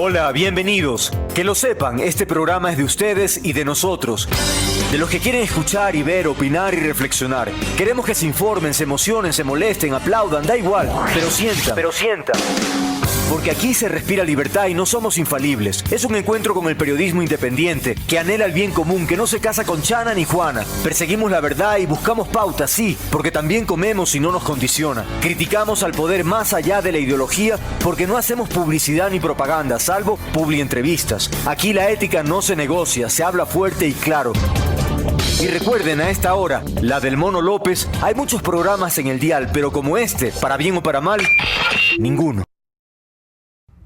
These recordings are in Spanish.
Hola, bienvenidos. Que lo sepan, este programa es de ustedes y de nosotros. De los que quieren escuchar y ver, opinar y reflexionar. Queremos que se informen, se emocionen, se molesten, aplaudan, da igual. Pero sientan. Porque aquí se respira libertad y no somos infalibles. Es un encuentro con el periodismo independiente, que anhela el bien común, que no se casa con Chana ni Juana. Perseguimos la verdad y buscamos pautas, sí, porque también comemos y no nos condiciona. Criticamos al poder más allá de la ideología, porque no hacemos publicidad ni propaganda, salvo publientrevistas. Aquí la ética no se negocia, se habla fuerte y claro. Y recuerden, a esta hora, la del Mono López, hay muchos programas en el dial, pero como este, para bien o para mal, ninguno.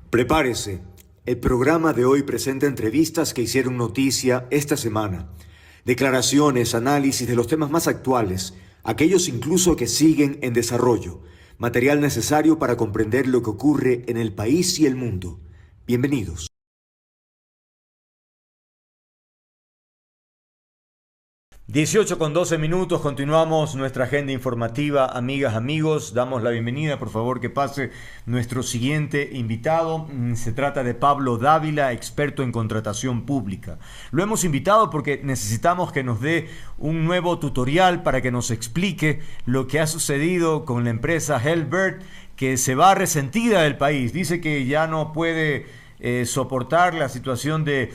Prepárese. El programa de hoy presenta entrevistas que hicieron noticia esta semana. Declaraciones, análisis de los temas más actuales, aquellos incluso que siguen en desarrollo. Material necesario para comprender lo que ocurre en el país y el mundo. Bienvenidos. 18:12, continuamos nuestra agenda informativa, amigas, amigos. Damos la bienvenida, por favor que pase nuestro siguiente invitado. Se trata de Pablo Dávila, experto en contratación pública. Lo hemos invitado porque necesitamos que nos dé un nuevo tutorial para que nos explique lo que ha sucedido con la empresa Helbert, que se va resentida del país. Dice que ya no puede soportar la situación de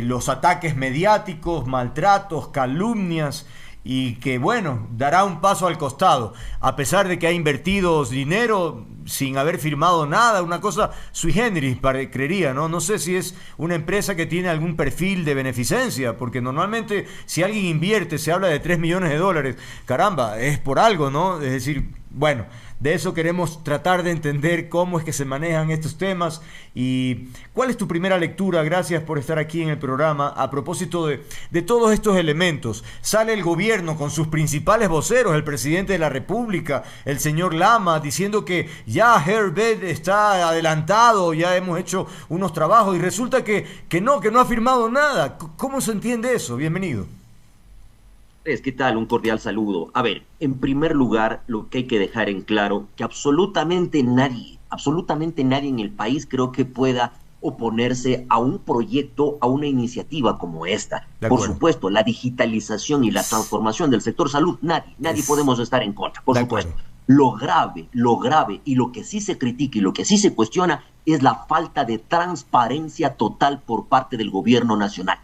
los ataques mediáticos, maltratos, calumnias, y que, bueno, dará un paso al costado, a pesar de que ha invertido dinero sin haber firmado nada, una cosa sui generis, creería, ¿no? No sé si es una empresa que tiene algún perfil de beneficencia, porque normalmente si alguien invierte, se habla de $3 millones, caramba, es por algo, ¿no? Es decir, bueno, de eso queremos tratar de entender cómo es que se manejan estos temas. Y ¿cuál es tu primera lectura? Gracias por estar aquí en el programa. A propósito de todos estos elementos, sale el gobierno con sus principales voceros, el presidente de la República, el señor Lama, diciendo que ya Herbert está adelantado, ya hemos hecho unos trabajos, y resulta que no ha firmado nada. ¿Cómo se entiende eso? Bienvenido. ¿Qué tal? Un cordial saludo. A ver, en primer lugar, lo que hay que dejar en claro, que absolutamente nadie en el país creo que pueda oponerse a un proyecto, a una iniciativa como esta. Por supuesto, la digitalización y la transformación del sector salud, nadie podemos estar en contra, por supuesto. Lo grave y lo que sí se critica y lo que sí se cuestiona es la falta de transparencia total por parte del gobierno nacional.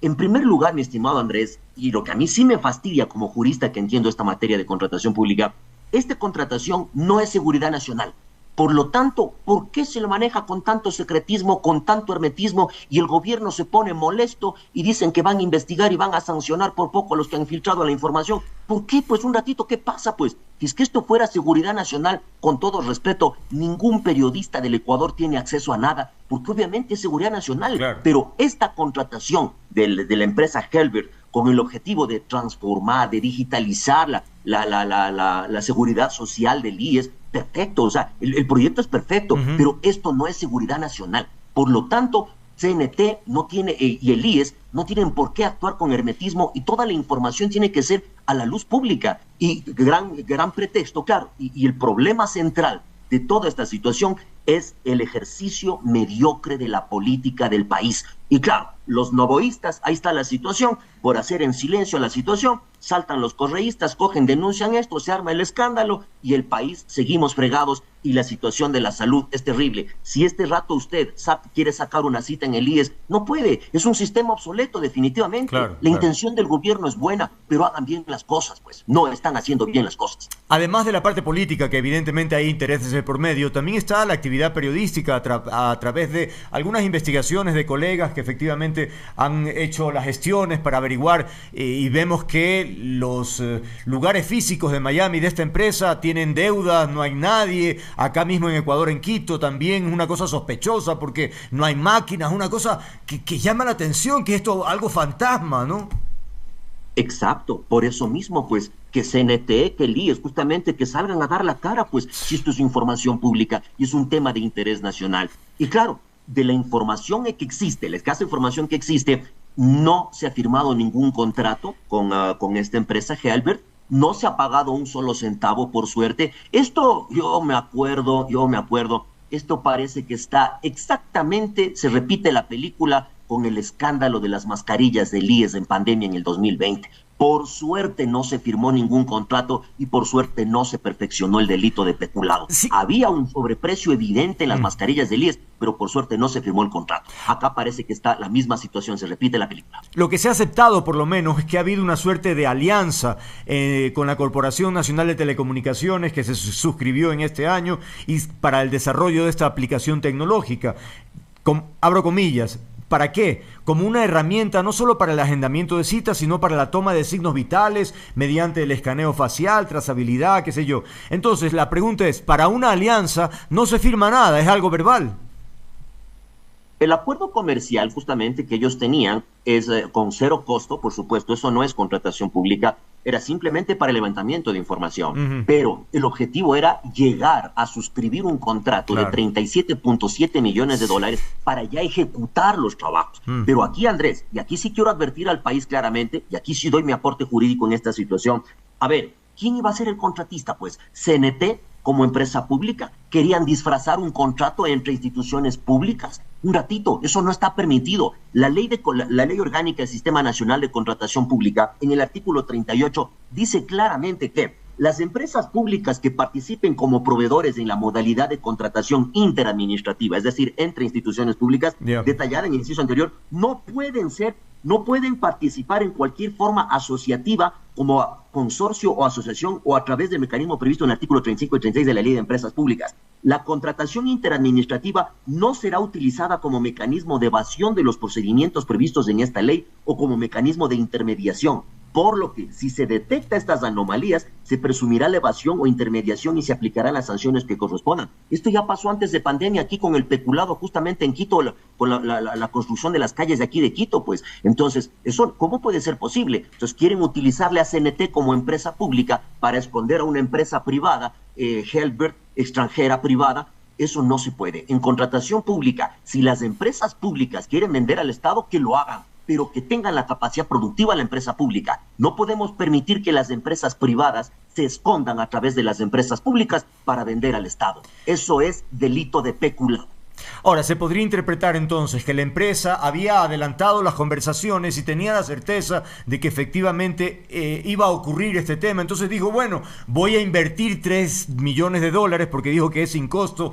En primer lugar, mi estimado Andrés, y lo que a mí sí me fastidia como jurista que entiendo esta materia de contratación pública, esta contratación no es seguridad nacional. Por lo tanto, ¿por qué se lo maneja con tanto secretismo, con tanto hermetismo, y el gobierno se pone molesto y dicen que van a investigar y van a sancionar por poco a los que han filtrado la información? ¿Por qué? Pues un ratito, ¿qué pasa? Pues, si es que esto fuera seguridad nacional, con todo respeto, ningún periodista del Ecuador tiene acceso a nada, porque obviamente es seguridad nacional. Claro. Pero esta contratación de la empresa Helbert, con el objetivo de transformar, de digitalizar la seguridad social del IES, perfecto, o sea, el proyecto es perfecto, pero esto no es seguridad nacional. Por lo tanto, CNT no tiene, y el IES no tienen por qué actuar con hermetismo, y toda la información tiene que ser a la luz pública. Y gran pretexto, claro, y el problema central de toda esta situación es el ejercicio mediocre de la política del país. Y claro, los novoístas, ahí está la situación, por hacer en silencio la situación, saltan los correístas, cogen, denuncian esto, se arma el escándalo y el país seguimos fregados y la situación de la salud es terrible. Si este rato usted quiere sacar una cita en el IES, no puede, es un sistema obsoleto definitivamente. Claro. Intención del gobierno es buena, pero hagan bien las cosas, pues no están haciendo bien las cosas. Además de la parte política, que evidentemente hay intereses de por medio, también está la actividad periodística a través de algunas investigaciones de colegas que efectivamente han hecho las gestiones para averiguar, y vemos que los lugares físicos de Miami de esta empresa tienen deudas, no hay nadie. Acá mismo en Ecuador, en Quito, también una cosa sospechosa porque no hay máquinas, una cosa que llama la atención, que esto algo fantasma, ¿no? Exacto, por eso mismo, pues, que CNT, que el IES, justamente, que salgan a dar la cara, pues, si esto es información pública y es un tema de interés nacional. Y claro, de la información que existe, la escasa información que existe, no se ha firmado ningún contrato con esta empresa Helbert, no se ha pagado un solo centavo, por suerte. Esto yo me acuerdo esto parece que está exactamente, se repite la película con el escándalo de las mascarillas del IES en pandemia en el 2020. Por suerte no se firmó ningún contrato y por suerte no se perfeccionó el delito de peculado. Sí. Había un sobreprecio evidente en las mascarillas del IES, pero por suerte no se firmó el contrato. Acá parece que está la misma situación, se repite la película. Lo que se ha aceptado, por lo menos, es que ha habido una suerte de alianza con la Corporación Nacional de Telecomunicaciones que se suscribió en este año y para el desarrollo de esta aplicación tecnológica. Abro comillas. ¿Para qué? Como una herramienta no solo para el agendamiento de citas, sino para la toma de signos vitales mediante el escaneo facial, trazabilidad, qué sé yo. Entonces, la pregunta es, para una alianza no se firma nada, es algo verbal. El acuerdo comercial justamente que ellos tenían es con cero costo, por supuesto, eso no es contratación pública, era simplemente para el levantamiento de información, pero el objetivo era llegar a suscribir un contrato de 37.7 millones de dólares para ya ejecutar los trabajos. Pero aquí, Andrés, y aquí sí quiero advertir al país claramente, y aquí sí doy mi aporte jurídico en esta situación, a ver, ¿quién iba a ser el contratista? Pues CNT como empresa pública, querían disfrazar un contrato entre instituciones públicas. Un ratito, eso no está permitido. La ley orgánica del Sistema Nacional de Contratación Pública, en el artículo 38, dice claramente que las empresas públicas que participen como proveedores en la modalidad de contratación interadministrativa, es decir, entre instituciones públicas, detallada en el inciso anterior, no pueden participar en cualquier forma asociativa como consorcio o asociación o a través del mecanismo previsto en el artículo 35 y 36 de la Ley de Empresas Públicas. La contratación interadministrativa no será utilizada como mecanismo de evasión de los procedimientos previstos en esta ley o como mecanismo de intermediación. Por lo que, si se detecta estas anomalías, se presumirá la evasión o intermediación y se aplicarán las sanciones que correspondan. Esto ya pasó antes de pandemia aquí con el peculado, justamente en Quito, con la construcción de las calles de aquí de Quito, pues. Entonces, eso, ¿cómo puede ser posible? Entonces, quieren utilizarle a CNT como empresa pública para esconder a una empresa privada, Helbert, extranjera privada. Eso no se puede. En contratación pública, si las empresas públicas quieren vender al Estado, que lo hagan, pero que tengan la capacidad productiva la empresa pública. No podemos permitir que las empresas privadas se escondan a través de las empresas públicas para vender al Estado. Eso es delito de peculado. Ahora, se podría interpretar entonces que la empresa había adelantado las conversaciones y tenía la certeza de que efectivamente iba a ocurrir este tema. Entonces dijo, bueno, voy a invertir 3 millones de dólares porque dijo que es sin costo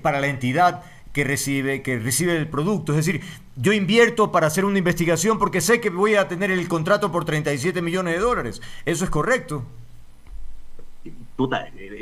para la entidad que recibe el producto. Es decir, yo invierto para hacer una investigación porque sé que voy a tener el contrato por 37 millones de dólares. ¿Eso es correcto?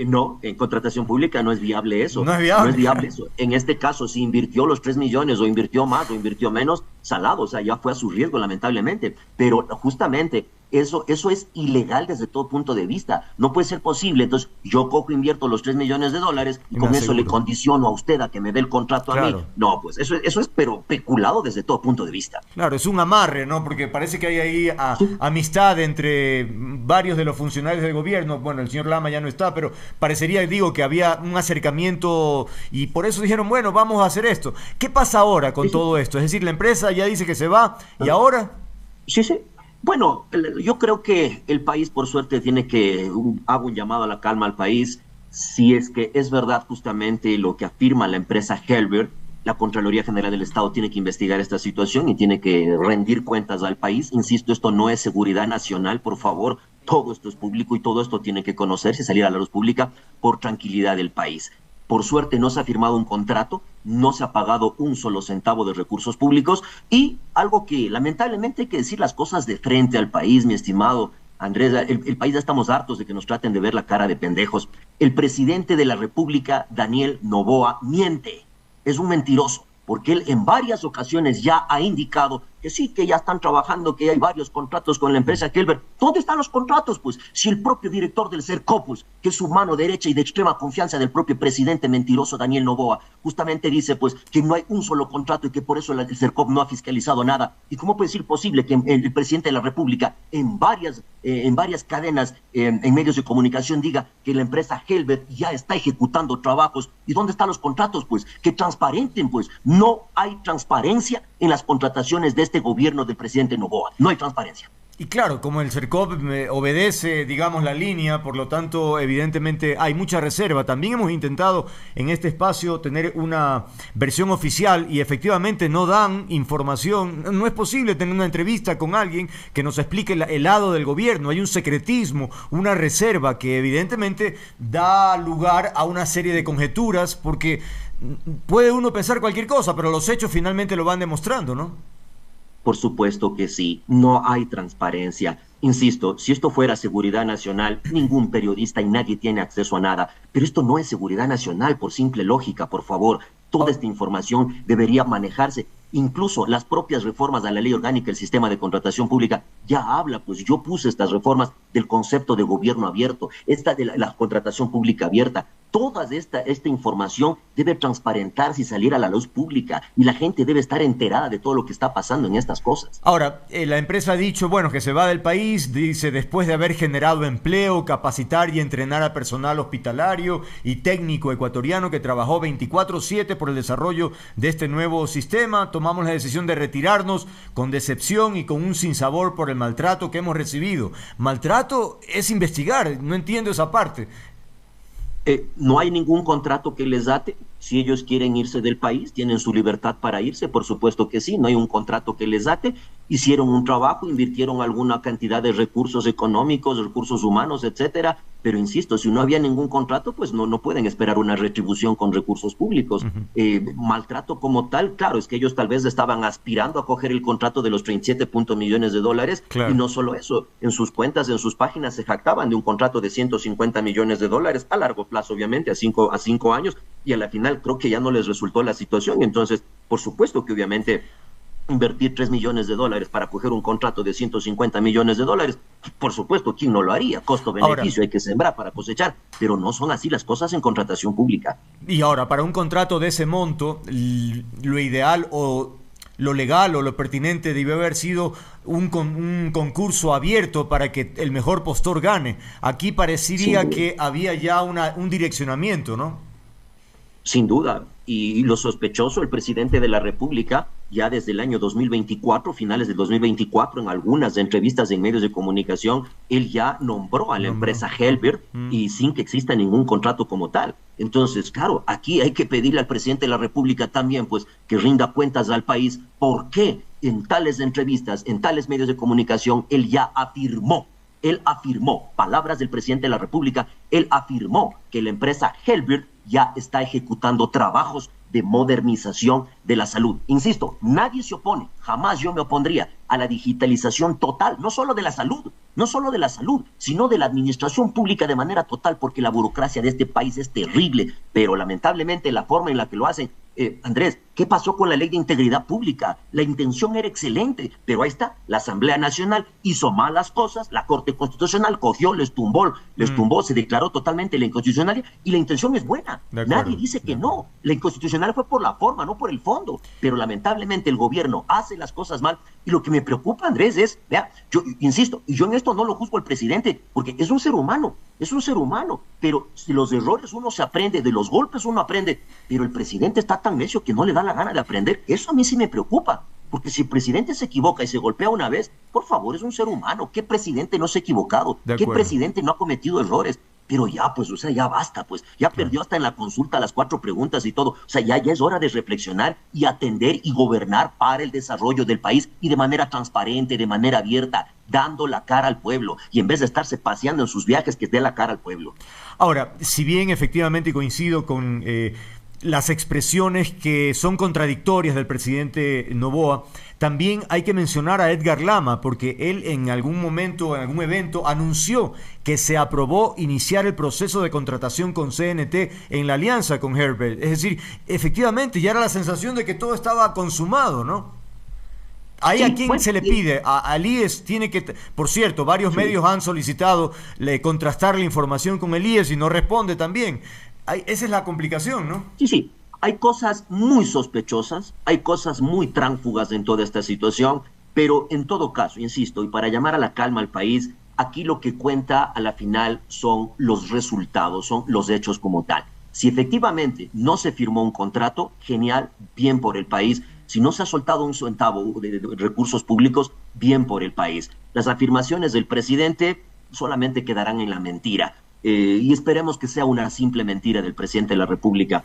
No, en contratación pública no es viable eso. No es viable. No es viable eso. En este caso, si invirtió los 3 millones o invirtió más o invirtió menos, salado, o sea, ya fue a su riesgo, lamentablemente. Pero justamente eso es ilegal desde todo punto de vista. No puede ser posible. Entonces, yo invierto los 3 millones de dólares y con eso le condiciono a usted a que me dé el contrato a mí. No, pues eso es pero peculado desde todo punto de vista. Claro, es un amarre, ¿no? Porque parece que hay ahí amistad entre varios de los funcionarios del gobierno. Bueno, el señor Lama ya no está, pero parecería, que había un acercamiento y por eso dijeron, bueno, vamos a hacer esto. ¿Qué pasa ahora con todo esto? Es decir, la empresa ya dice que se va y ahora... Sí. Bueno, yo creo que el país, por suerte, hago un llamado a la calma al país. Si es que es verdad justamente lo que afirma la empresa Helbert, la Contraloría General del Estado tiene que investigar esta situación y tiene que rendir cuentas al país. Insisto, esto no es seguridad nacional, por favor. Todo esto es público y todo esto tiene que conocerse y salir a la luz pública por tranquilidad del país. Por suerte no se ha firmado un contrato, no se ha pagado un solo centavo de recursos públicos y algo que lamentablemente hay que decir las cosas de frente al país, mi estimado Andrés. El país ya estamos hartos de que nos traten de ver la cara de pendejos. El presidente de la República, Daniel Noboa, miente. Es un mentiroso, porque él en varias ocasiones ya ha indicado que sí, que ya están trabajando, que hay varios contratos con la empresa Helbert. ¿Dónde están los contratos? Pues si el propio director del Cercopus, que es su mano derecha y de extrema confianza del propio presidente mentiroso Daniel Noboa, justamente dice pues que no hay un solo contrato y que por eso el Cercop no ha fiscalizado nada. ¿Y cómo puede ser posible que el presidente de la República en varias cadenas, en medios de comunicación diga que la empresa Helbert ya está ejecutando trabajos? ¿Y dónde están los contratos? Pues que transparenten, pues no hay transparencia en las contrataciones de este gobierno del presidente Noboa. No hay transparencia. Y claro, como el CERCOP obedece, digamos, la línea, por lo tanto, evidentemente hay mucha reserva. También hemos intentado en este espacio tener una versión oficial y efectivamente no dan información. No es posible tener una entrevista con alguien que nos explique el lado del gobierno. Hay un secretismo, una reserva que evidentemente da lugar a una serie de conjeturas, porque puede uno pensar cualquier cosa, pero los hechos finalmente lo van demostrando, ¿no? Por supuesto que sí, no hay transparencia. Insisto, si esto fuera seguridad nacional, ningún periodista y nadie tiene acceso a nada. Pero esto no es seguridad nacional por simple lógica, por favor. Toda esta información debería manejarse. Incluso las propias reformas a la ley orgánica del sistema de contratación pública ya habla, pues yo puse estas reformas del concepto de gobierno abierto, esta de la contratación pública abierta. Toda esta información debe transparentarse y salir a la luz pública y la gente debe estar enterada de todo lo que está pasando en estas cosas. Ahora, la empresa ha dicho, bueno, que se va del país, dice, después de haber generado empleo, capacitar y entrenar a personal hospitalario y técnico ecuatoriano que trabajó 24/7 por el desarrollo de este nuevo sistema. Tomamos la decisión de retirarnos con decepción y con un sinsabor por el maltrato que hemos recibido. Maltrato es investigar, no entiendo esa parte. No hay ningún contrato que les ate. Si ellos quieren irse del país, tienen su libertad para irse, por supuesto que sí, no hay un contrato que les ate. Hicieron un trabajo, invirtieron alguna cantidad de recursos económicos, recursos humanos, etcétera. Pero insisto, si no había ningún contrato, pues no pueden esperar una retribución con recursos públicos. Maltrato como tal, claro, es que ellos tal vez estaban aspirando a coger el contrato de los 37 millones de dólares. Claro. Y no solo eso, en sus cuentas, en sus páginas se jactaban de un contrato de 150 millones de dólares a largo plazo, obviamente, a cinco años, y a la final creo que ya no les resultó la situación. Entonces, por supuesto que obviamente invertir 3 millones de dólares para coger un contrato de 150 millones de dólares, por supuesto, ¿quién no lo haría? Costo-beneficio, hay que sembrar para cosechar, pero no son así las cosas en contratación pública. Y ahora, para un contrato de ese monto, lo ideal o lo legal o lo pertinente debió haber sido un concurso abierto para que el mejor postor gane. Aquí parecería que había ya un direccionamiento, ¿no? Sin duda, y lo sospechoso, el presidente de la República, ya desde el año 2024, finales del 2024, en algunas entrevistas en medios de comunicación, él ya nombró a la empresa Helbert y sin que exista ningún contrato como tal. Entonces, claro, aquí hay que pedirle al presidente de la República también, pues, que rinda cuentas al país, por qué en tales entrevistas, en tales medios de comunicación, él afirmó, palabras del presidente de la República, él afirmó que la empresa Helbert ya está ejecutando trabajos de modernización de la salud. Insisto, nadie se opone, jamás yo me opondría a la digitalización total, no solo de la salud, sino de la administración pública de manera total, porque la burocracia de este país es terrible, pero lamentablemente la forma en la que lo hacen. Andrés, ¿qué pasó con la ley de integridad pública? La intención era excelente, pero ahí está, la Asamblea Nacional hizo malas cosas, la Corte Constitucional cogió, les tumbó, se declaró totalmente la inconstitucionalidad y la intención es buena. Nadie dice que no, la inconstitucional fue por la forma, no por el fondo, pero lamentablemente el gobierno hace las cosas mal y lo que me preocupa, Andrés, es, vea, yo insisto, y yo en esto no lo juzgo al presidente, porque es un ser humano, pero si los errores uno se aprende, de los golpes uno aprende, pero el presidente está tan necio que no le da la gana de aprender. Eso a mí sí me preocupa, porque si el presidente se equivoca y se golpea una vez, por favor, es un ser humano. ¿Qué presidente no se ha equivocado? ¿Qué presidente no ha cometido errores? Pero ya, pues, o sea, ya basta, pues, ya perdió hasta en la consulta las 4 preguntas y todo. O sea, ya es hora de reflexionar y atender y gobernar para el desarrollo del país y de manera transparente, de manera abierta, dando la cara al pueblo y en vez de estarse paseando en sus viajes, que dé la cara al pueblo. Ahora, si bien efectivamente coincido con las expresiones que son contradictorias del presidente Noboa, también hay que mencionar a Edgar Lama, porque él en algún momento, en algún evento, anunció que se aprobó iniciar el proceso de contratación con CNT en la alianza con Herbert. Es decir, efectivamente ya era la sensación de que todo estaba consumado, ¿no? ¿Ahí sí, a quién se le pide? Al IES tiene que... Por cierto, varios medios han solicitado contrastar la información con el IES y no responde también. Esa es la complicación, ¿no? Sí. Hay cosas muy sospechosas, hay cosas muy tránsfugas en toda esta situación, pero en todo caso, insisto, y para llamar a la calma al país, aquí lo que cuenta a la final son los resultados, son los hechos como tal. Si efectivamente no se firmó un contrato, genial, bien por el país. Si no se ha soltado un centavo de recursos públicos, bien por el país. Las afirmaciones del presidente solamente quedarán en la mentira. Y esperemos que sea una simple mentira del presidente de la República,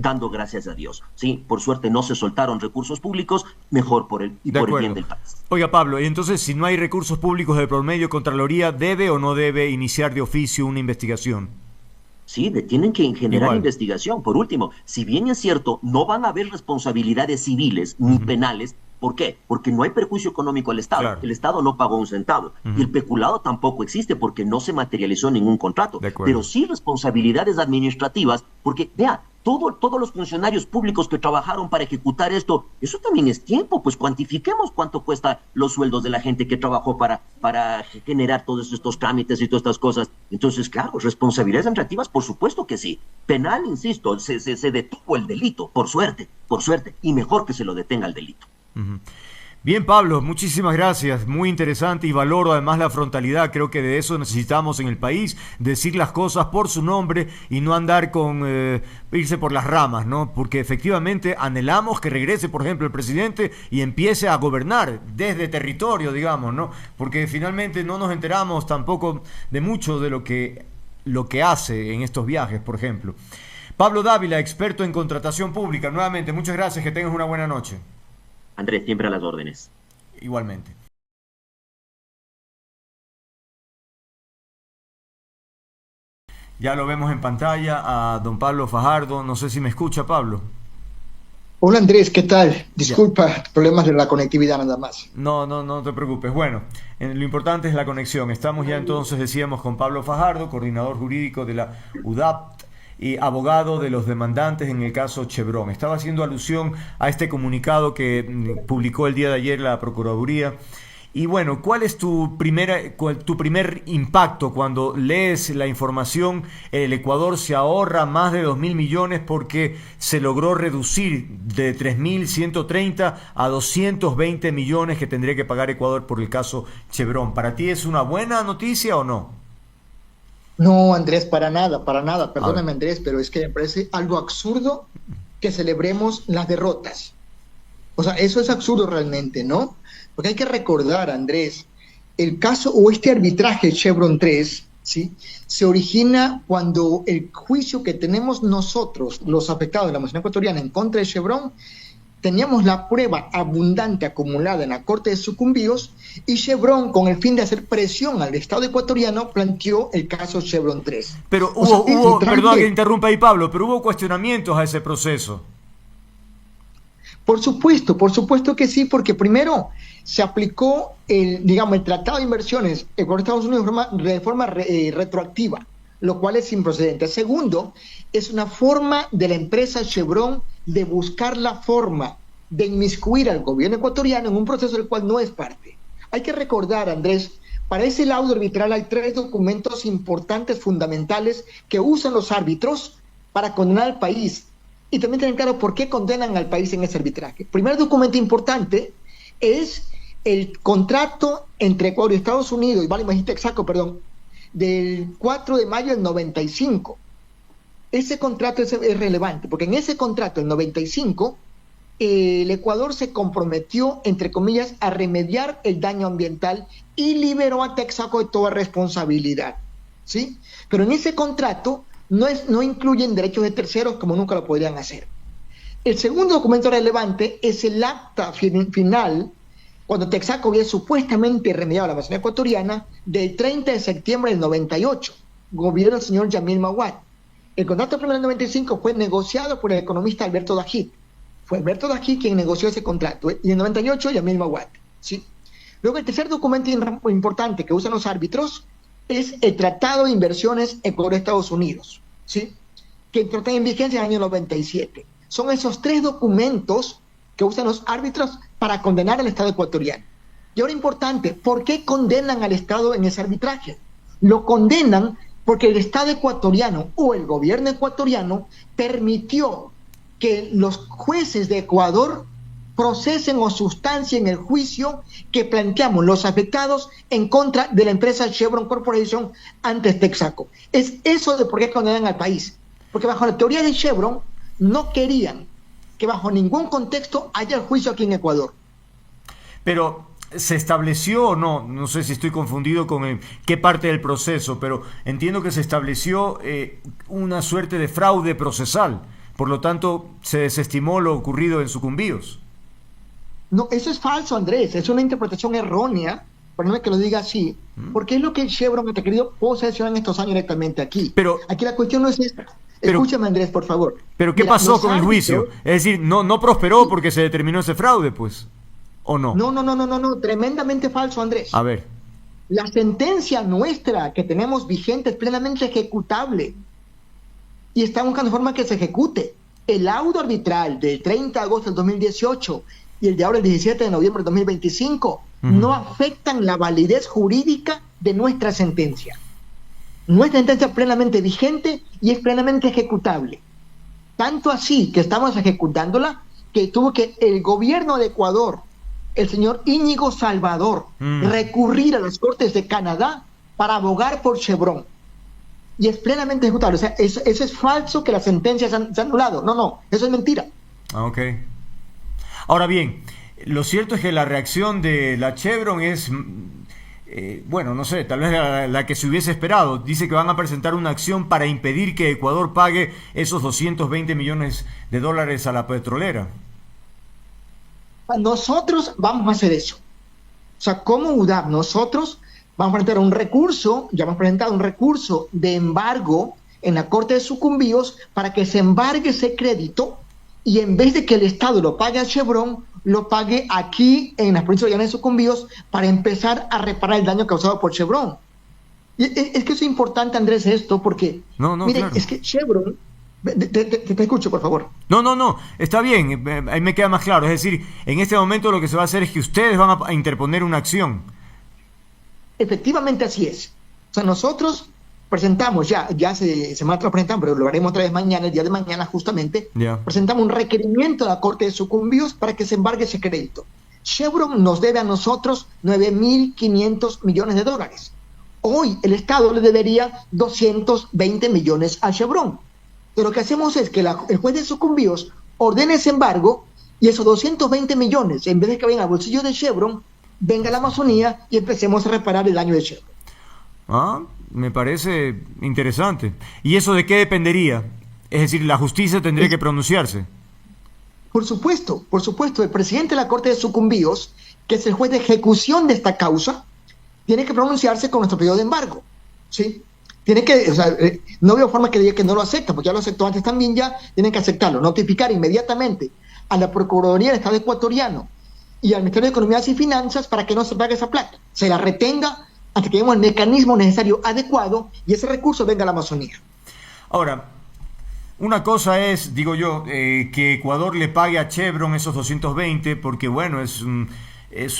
dando gracias a Dios. Sí, por suerte no se soltaron recursos públicos, mejor por el, y De por el bien acuerdo. del país. Oiga, Pablo, y entonces si no hay recursos públicos de por medio, ¿Contraloría debe o no debe iniciar de oficio una investigación? Sí, tienen que generar Igual. investigación. Por último, si bien es cierto, no van a haber responsabilidades civiles ni Ujú. penales. ¿Por qué? Porque no hay perjuicio económico al Estado. Claro. El Estado no pagó un centavo. Y Ujú. el peculado tampoco existe porque no se materializó ningún contrato. De acuerdo. Pero sí responsabilidades administrativas, porque vea, todos los funcionarios públicos que trabajaron para ejecutar esto, eso también es tiempo. Pues cuantifiquemos cuánto cuesta los sueldos de la gente que trabajó para generar todos estos trámites y todas estas cosas. Entonces, claro, responsabilidades administrativas, por supuesto que sí. Penal, insisto, se detuvo el delito, por suerte, y mejor que se lo detenga el delito. Ujú. Bien, Pablo, muchísimas gracias. Muy interesante y valoro además la frontalidad. Creo que de eso necesitamos en el país, decir las cosas por su nombre y no andar con irse por las ramas, ¿no? Porque efectivamente anhelamos que regrese, por ejemplo, el presidente y empiece a gobernar desde territorio, digamos, ¿no? Porque finalmente no nos enteramos tampoco de mucho de lo que hace en estos viajes, por ejemplo. Pablo Dávila, experto en contratación pública. Nuevamente, muchas gracias. Que tengas una buena noche. Andrés, siempre a las órdenes. Igualmente. Ya lo vemos en pantalla a don Pablo Fajardo. No sé si me escucha, Pablo. Hola Andrés, ¿qué tal? Ya. Disculpa, problemas de la conectividad nada más. No, no, no te preocupes. Bueno, lo importante es la conexión. Estamos ya entonces, decíamos, con Pablo Fajardo, coordinador jurídico de la UDAPT y abogado de los demandantes en el caso Chevron. Estaba haciendo alusión a este comunicado que publicó el día de ayer la Procuraduría. Y bueno, ¿cuál es tu primer impacto cuando lees la información? El Ecuador se ahorra más de 2.000 millones porque se logró reducir de 3.130 a 220 millones que tendría que pagar Ecuador por el caso Chevron. ¿Para ti es una buena noticia o no? No, Andrés, para nada, A ver. perdóname Andrés, pero es que me parece algo absurdo que celebremos las derrotas. O sea, eso es absurdo realmente, ¿no? Porque hay que recordar, Andrés, el caso o este arbitraje Chevron 3, ¿sí? Se origina cuando el juicio que tenemos nosotros, los afectados de la nación ecuatoriana en contra de Chevron, teníamos la prueba abundante acumulada en la Corte de Sucumbíos y Chevron, con el fin de hacer presión al Estado ecuatoriano, planteó el caso Chevron 3. Pero O sea, perdón que literalmente, interrumpa ahí Pablo, pero hubo cuestionamientos a ese proceso. por supuesto que sí, porque primero se aplicó digamos, el Tratado de Inversiones con Estados Unidos de forma retroactiva, lo cual es sin precedentes. Segundo, es una forma de la empresa Chevron de buscar la forma de inmiscuir al gobierno ecuatoriano en un proceso del cual no es parte. Hay que recordar, Andrés, para ese laudo arbitral hay tres documentos importantes, fundamentales, que usan los árbitros para condenar al país. Y también tienen claro por qué condenan al país en ese arbitraje. El primer documento importante es el contrato entre Ecuador y Estados Unidos, vale, me dijiste exacto, perdón, del 4 de mayo del 95. Ese contrato es relevante, porque en ese contrato, el 95, el Ecuador se comprometió, entre comillas, a remediar el daño ambiental y liberó a Texaco de toda responsabilidad, ¿sí? Pero en ese contrato no incluyen derechos de terceros como nunca lo podrían hacer. El segundo documento relevante es el acta final, cuando Texaco había supuestamente remediado la Amazonía ecuatoriana, del 30 de septiembre del 98, gobierno del señor Yamil Maguad. El contrato primero del 95 fue negociado por el economista Alberto Dajit. Fue Alberto Dajit quien negoció ese contrato, y en el 98 Yamil Maguad, ¿sí? Luego el tercer documento importante que usan los árbitros es el Tratado de Inversiones Ecuador-Estados Unidos, ¿sí? Que entró en vigencia en el año 97. Son esos tres documentos que usan los árbitros para condenar al Estado ecuatoriano. Y ahora importante, ¿por qué condenan al Estado en ese arbitraje? Lo condenan porque el Estado ecuatoriano o el gobierno ecuatoriano permitió que los jueces de Ecuador procesen o sustancien el juicio que planteamos los afectados en contra de la empresa Chevron Corporation ante Texaco. Es eso de por qué condenan al país. Porque bajo la teoría de Chevron no querían que bajo ningún contexto haya el juicio aquí en Ecuador. Pero ¿Se estableció o no? No sé si estoy confundido con qué parte del proceso, pero entiendo que se estableció una suerte de fraude procesal. Por lo tanto, se desestimó lo ocurrido en Sucumbíos. No, eso es falso, Andrés. Es una interpretación errónea, perdóname que lo diga así, porque es lo que Chevron ha querido posesionar en estos años directamente aquí. Pero aquí la cuestión no es esta. Escúchame, Andrés, por favor. ¿Pero qué pasó con el juicio? Es decir, no prosperó porque se determinó ese fraude, pues. ¿O no? No, tremendamente falso, Andrés. A ver. La sentencia nuestra que tenemos vigente es plenamente ejecutable y está buscando forma que se ejecute. El laudo arbitral del 30 de agosto del 2018 y el de ahora el 17 de noviembre del 2025 no afectan la validez jurídica de nuestra sentencia. Nuestra sentencia es plenamente vigente y es plenamente ejecutable. Tanto así que estamos ejecutándola que tuvo que el gobierno de Ecuador, el señor Íñigo Salvador, recurrir a las Cortes de Canadá para abogar por Chevron. Y es plenamente ejecutable. O sea, eso es falso que las sentencias se han anulado. No, eso es mentira. Ok. Ahora bien, lo cierto es que la reacción de la Chevron es, bueno, no sé, tal vez la que se hubiese esperado. Dice que van a presentar una acción para impedir que Ecuador pague esos 220 millones de dólares a la petrolera. Nosotros vamos a hacer eso. O sea, como UDAP, nosotros vamos a presentar un recurso, ya hemos presentado un recurso de embargo en la Corte de Sucumbíos para que se embargue ese crédito y en vez de que el Estado lo pague a Chevron, lo pague aquí en las provincias de Sucumbíos para empezar a reparar el daño causado por Chevron. Y es que es importante, Andrés, esto, porque miren, claro. Es que Chevron... Te escucho, por favor. No, está bien, ahí me queda más claro. Es decir, en este momento lo que se va a hacer es que ustedes van a interponer una acción. Efectivamente así es. O sea, nosotros presentamos, ya se me ha presentado, pero lo haremos otra vez mañana, el día de mañana justamente, presentamos un requerimiento a la Corte de Sucumbíos para que se embargue ese crédito. Chevron nos debe a nosotros 9.500 millones de dólares. Hoy el Estado le debería 220 millones a Chevron. Pero lo que hacemos es que el juez de Sucumbíos ordene ese embargo y esos 220 millones, en vez de que vengan al bolsillo de Chevron, venga a la Amazonía y empecemos a reparar el daño de Chevron. Me parece interesante. ¿Y eso de qué dependería? Es decir, la justicia tendría que pronunciarse. Por supuesto. El presidente de la Corte de Sucumbíos, que es el juez de ejecución de esta causa, tiene que pronunciarse con nuestro pedido de embargo. ¿Sí? Tiene que, o sea, no veo forma que diga que no lo acepta, porque ya lo aceptó antes también, ya tienen que aceptarlo, notificar inmediatamente a la Procuraduría del Estado ecuatoriano y al Ministerio de Economía y Finanzas para que no se pague esa plata, se la retenga hasta que tengamos el mecanismo necesario adecuado y ese recurso venga a la Amazonía. Ahora, una cosa es, digo yo, que Ecuador le pague a Chevron esos 220, porque bueno, es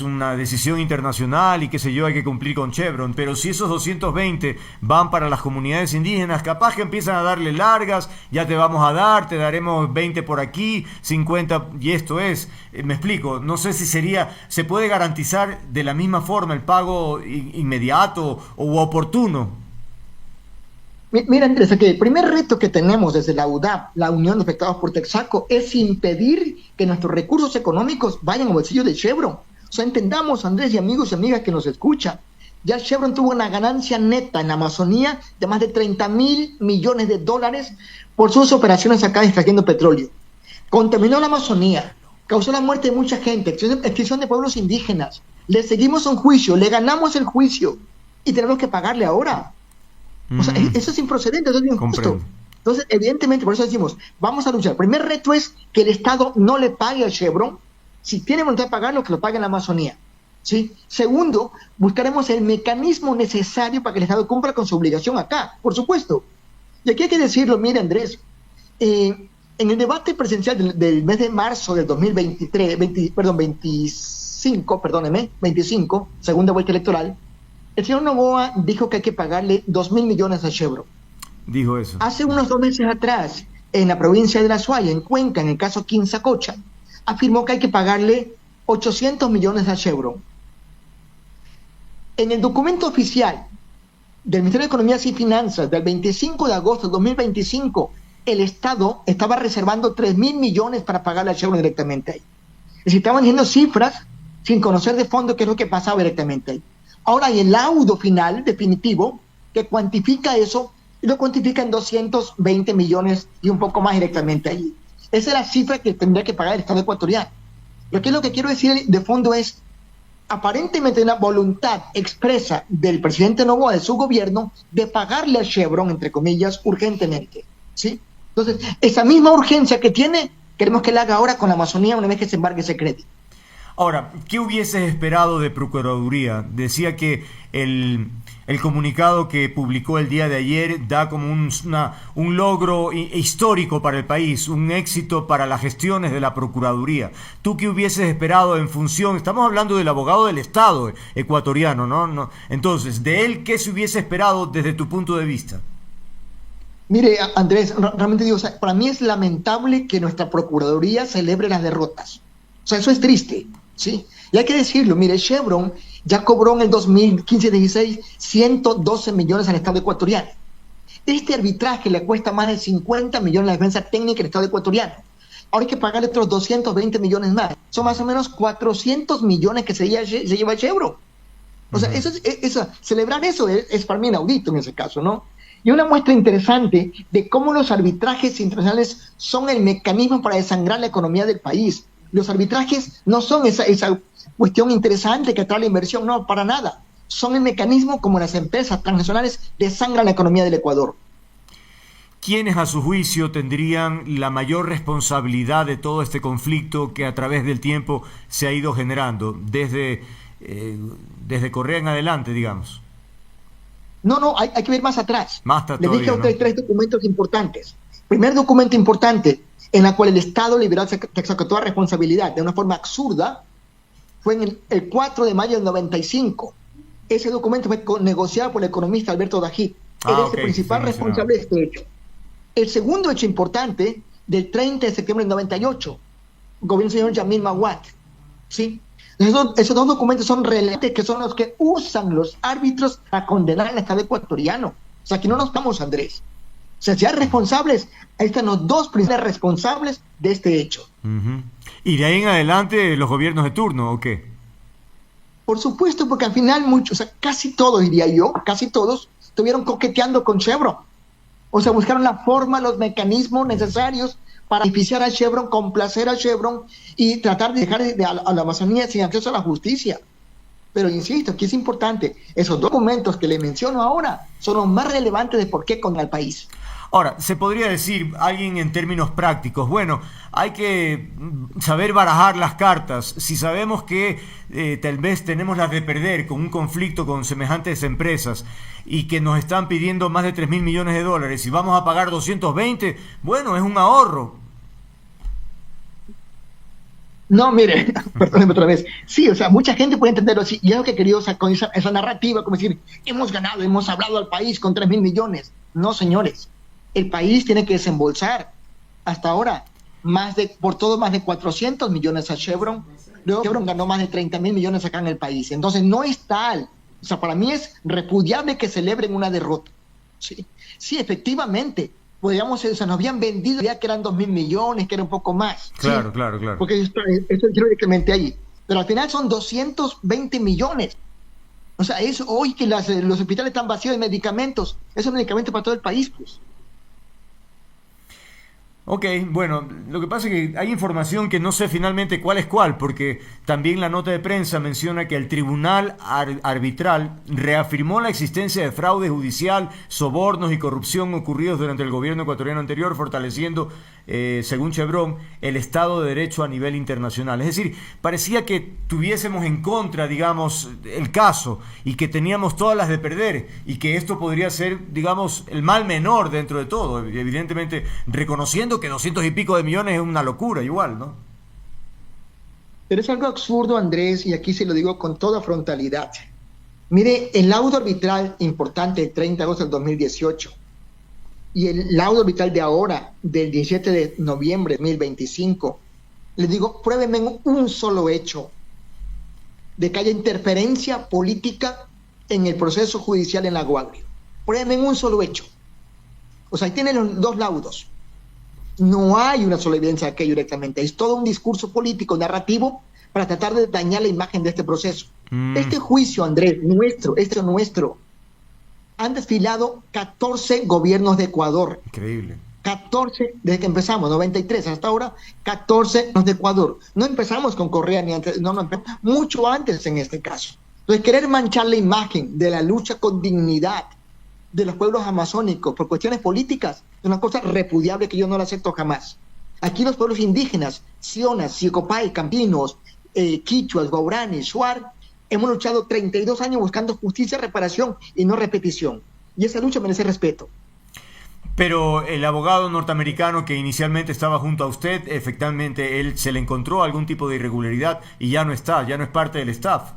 una decisión internacional y qué sé yo, hay que cumplir con Chevron, pero si esos 220 van para las comunidades indígenas, capaz que empiezan a darle largas, ya te vamos a dar, te daremos 20 por aquí, 50, y esto es, me explico, no sé si se puede garantizar de la misma forma el pago inmediato o oportuno. Mira, Andrés, aquí el primer reto que tenemos desde la UDAP, la Unión de Afectados por Texaco, es impedir que nuestros recursos económicos vayan al bolsillo de Chevron. O sea, entendamos, Andrés y amigos y amigas que nos escuchan, ya Chevron tuvo una ganancia neta en la Amazonía de más de 30.000 millones de dólares por sus operaciones acá extrayendo petróleo. Contaminó la Amazonía, causó la muerte de mucha gente, extinción de pueblos indígenas. Le seguimos un juicio, le ganamos el juicio y tenemos que pagarle ahora. O sea, eso es improcedente, eso es injusto. Entonces, evidentemente, por eso decimos, vamos a luchar. El primer reto es que el Estado no le pague a Chevron. Si tiene voluntad de pagarlo, que lo pague en la Amazonía. ¿Sí? Segundo, buscaremos el mecanismo necesario para que el Estado cumpla con su obligación acá, por supuesto. Y aquí hay que decirlo, mire Andrés, en el debate presidencial del mes de marzo del 25, segunda vuelta electoral, el señor Noboa dijo que hay que pagarle 2.000 millones a Chevron. Dijo eso. Hace unos 2 meses atrás, en la provincia de La Suaya, en Cuenca, en el caso Quinzacocha, afirmó que hay que pagarle 800 millones a Chevron. En el documento oficial del Ministerio de Economía y Finanzas del 25 de agosto de 2025, el Estado estaba reservando 3.000 millones para pagarle a Chevron directamente ahí. Es decir, estaban diciendo cifras sin conocer de fondo qué es lo que pasaba directamente ahí. Ahora hay el laudo final, definitivo, que cuantifica eso, y lo cuantifica en 220 millones y un poco más directamente allí. Esa es la cifra que tendría que pagar el Estado ecuatoriano. Lo que quiero decir de fondo es, aparentemente hay una voluntad expresa del presidente Noboa, de su gobierno, de pagarle a Chevron, entre comillas, urgentemente, ¿sí? Entonces, esa misma urgencia que tiene, queremos que la haga ahora con la Amazonía una vez que se embargue ese crédito. Ahora, ¿qué hubieses esperado de Procuraduría? Decía que el comunicado que publicó el día de ayer da como un logro histórico para el país, un éxito para las gestiones de la Procuraduría. ¿Tú qué hubieses esperado en función? Estamos hablando del abogado del Estado ecuatoriano, ¿no? Entonces, ¿de él qué se hubiese esperado desde tu punto de vista? Mire, Andrés, realmente digo, o sea, para mí es lamentable que nuestra Procuraduría celebre las derrotas. O sea, eso es triste, ¿sí? Y hay que decirlo, mire, Chevron ya cobró en el 2015-16 112 millones al Estado ecuatoriano. Este arbitraje le cuesta más de 50 millones a la defensa técnica del Estado ecuatoriano. Ahora hay que pagarle otros 220 millones más. Son más o menos 400 millones que se lleva Chevron. O sea, celebrar eso es para mí inaudito en ese caso, ¿no? Y una muestra interesante de cómo los arbitrajes internacionales son el mecanismo para desangrar la economía del país. Los arbitrajes no son esa cuestión interesante que atrae la inversión, no, para nada. Son el mecanismo como las empresas transnacionales desangran la economía del Ecuador. ¿Quiénes a su juicio tendrían la mayor responsabilidad de todo este conflicto que a través del tiempo se ha ido generando, desde Correa en adelante, digamos? No, hay que ver más atrás. Le dije a ustedes 3 documentos importantes. Primer documento importante, en la cual el Estado liberal se executó la responsabilidad de una forma absurda, fue en el 4 de mayo del 95. Ese documento fue negociado por el economista Alberto Dajit. Él es el principal responsable de este hecho. El segundo hecho importante, del 30 de septiembre del 98, gobierno del señor Yamil Maguad, ¿sí? Esos 2 documentos son relevantes, que son los que usan los árbitros para condenar al Estado ecuatoriano. O sea, aquí no nos vamos, Andrés. O sea, si hay responsables, ahí están los 2 principales responsables de este hecho. ¿Y de ahí en adelante los gobiernos de turno o qué? Por supuesto, porque al final muchos, o sea, casi todos, diría yo, casi todos, estuvieron coqueteando con Chevron. O sea, buscaron la forma, los mecanismos necesarios para beneficiar a Chevron, complacer a Chevron y tratar de dejar a la Amazonía sin acceso a la justicia. Pero insisto, aquí es importante, esos documentos que le menciono ahora son los más relevantes de por qué con el país. Ahora, se podría decir, alguien en términos prácticos, bueno, hay que saber barajar las cartas. Si sabemos que tal vez tenemos las de perder con un conflicto con semejantes empresas y que nos están pidiendo más de 3.000 millones de dólares y vamos a pagar 220, bueno, es un ahorro. No, mire, perdóneme otra vez. Sí, o sea, mucha gente puede entenderlo así. Y es lo que he querido, o sea, con esa narrativa, como decir, hemos ganado, hemos hablado al país con 3.000 millones. No, señores. El país tiene que desembolsar hasta ahora más de 400 millones a Chevron. Luego Chevron ganó más de 30.000 millones acá en el país. Entonces no es tal. O sea, para mí es repudiable que celebren una derrota. Sí, efectivamente. Podríamos, o sea, nos habían vendido ya que eran 2.000 millones, que era un poco más. Claro, ¿sí? claro. Porque eso es directamente ahí. Pero al final son 220 millones. O sea, es hoy que los hospitales están vacíos de medicamentos. Esos medicamentos para todo el país, pues. Ok, bueno, lo que pasa es que hay información que no sé finalmente cuál es cuál, porque también la nota de prensa menciona que el tribunal arbitral reafirmó la existencia de fraude judicial, sobornos y corrupción ocurridos durante el gobierno ecuatoriano anterior, fortaleciendo, según Chevron, el Estado de Derecho a nivel internacional. Es decir, parecía que tuviésemos en contra, digamos, el caso y que teníamos todas las de perder y que esto podría ser, digamos, el mal menor dentro de todo, evidentemente reconociendo que 200 y pico de millones es una locura igual, ¿no? Pero es algo absurdo, Andrés, y aquí se lo digo con toda frontalidad. Mire, el laudo arbitral importante del 30 de agosto del 2018 y el laudo arbitral de ahora, del 17 de noviembre de 2025, les digo, pruébenme un solo hecho de que haya interferencia política en el proceso judicial en Lago Agrio. Pruébenme un solo hecho. O sea, ahí tienen los 2 laudos. No hay una sola evidencia de aquello directamente. Es todo un discurso político, narrativo, para tratar de dañar la imagen de este proceso. Mm, Este juicio, Andrés, nuestro, han desfilado 14 gobiernos de Ecuador. increíble. 14 desde que empezamos, 93 hasta ahora, 14 los de Ecuador. No empezamos con Correa ni antes, no, mucho antes en este caso. Entonces, querer manchar la imagen de la lucha con dignidad de los pueblos amazónicos por cuestiones políticas es una cosa repudiable que yo no la acepto jamás. Aquí los pueblos indígenas, sionas, siocopay, campinos, quichuas, guaraníes, shuar, hemos luchado 32 años buscando justicia, reparación y no repetición. Y esa lucha merece respeto. Pero el abogado norteamericano que inicialmente estaba junto a usted, efectivamente, él se le encontró algún tipo de irregularidad y ya no está, ya no es parte del staff.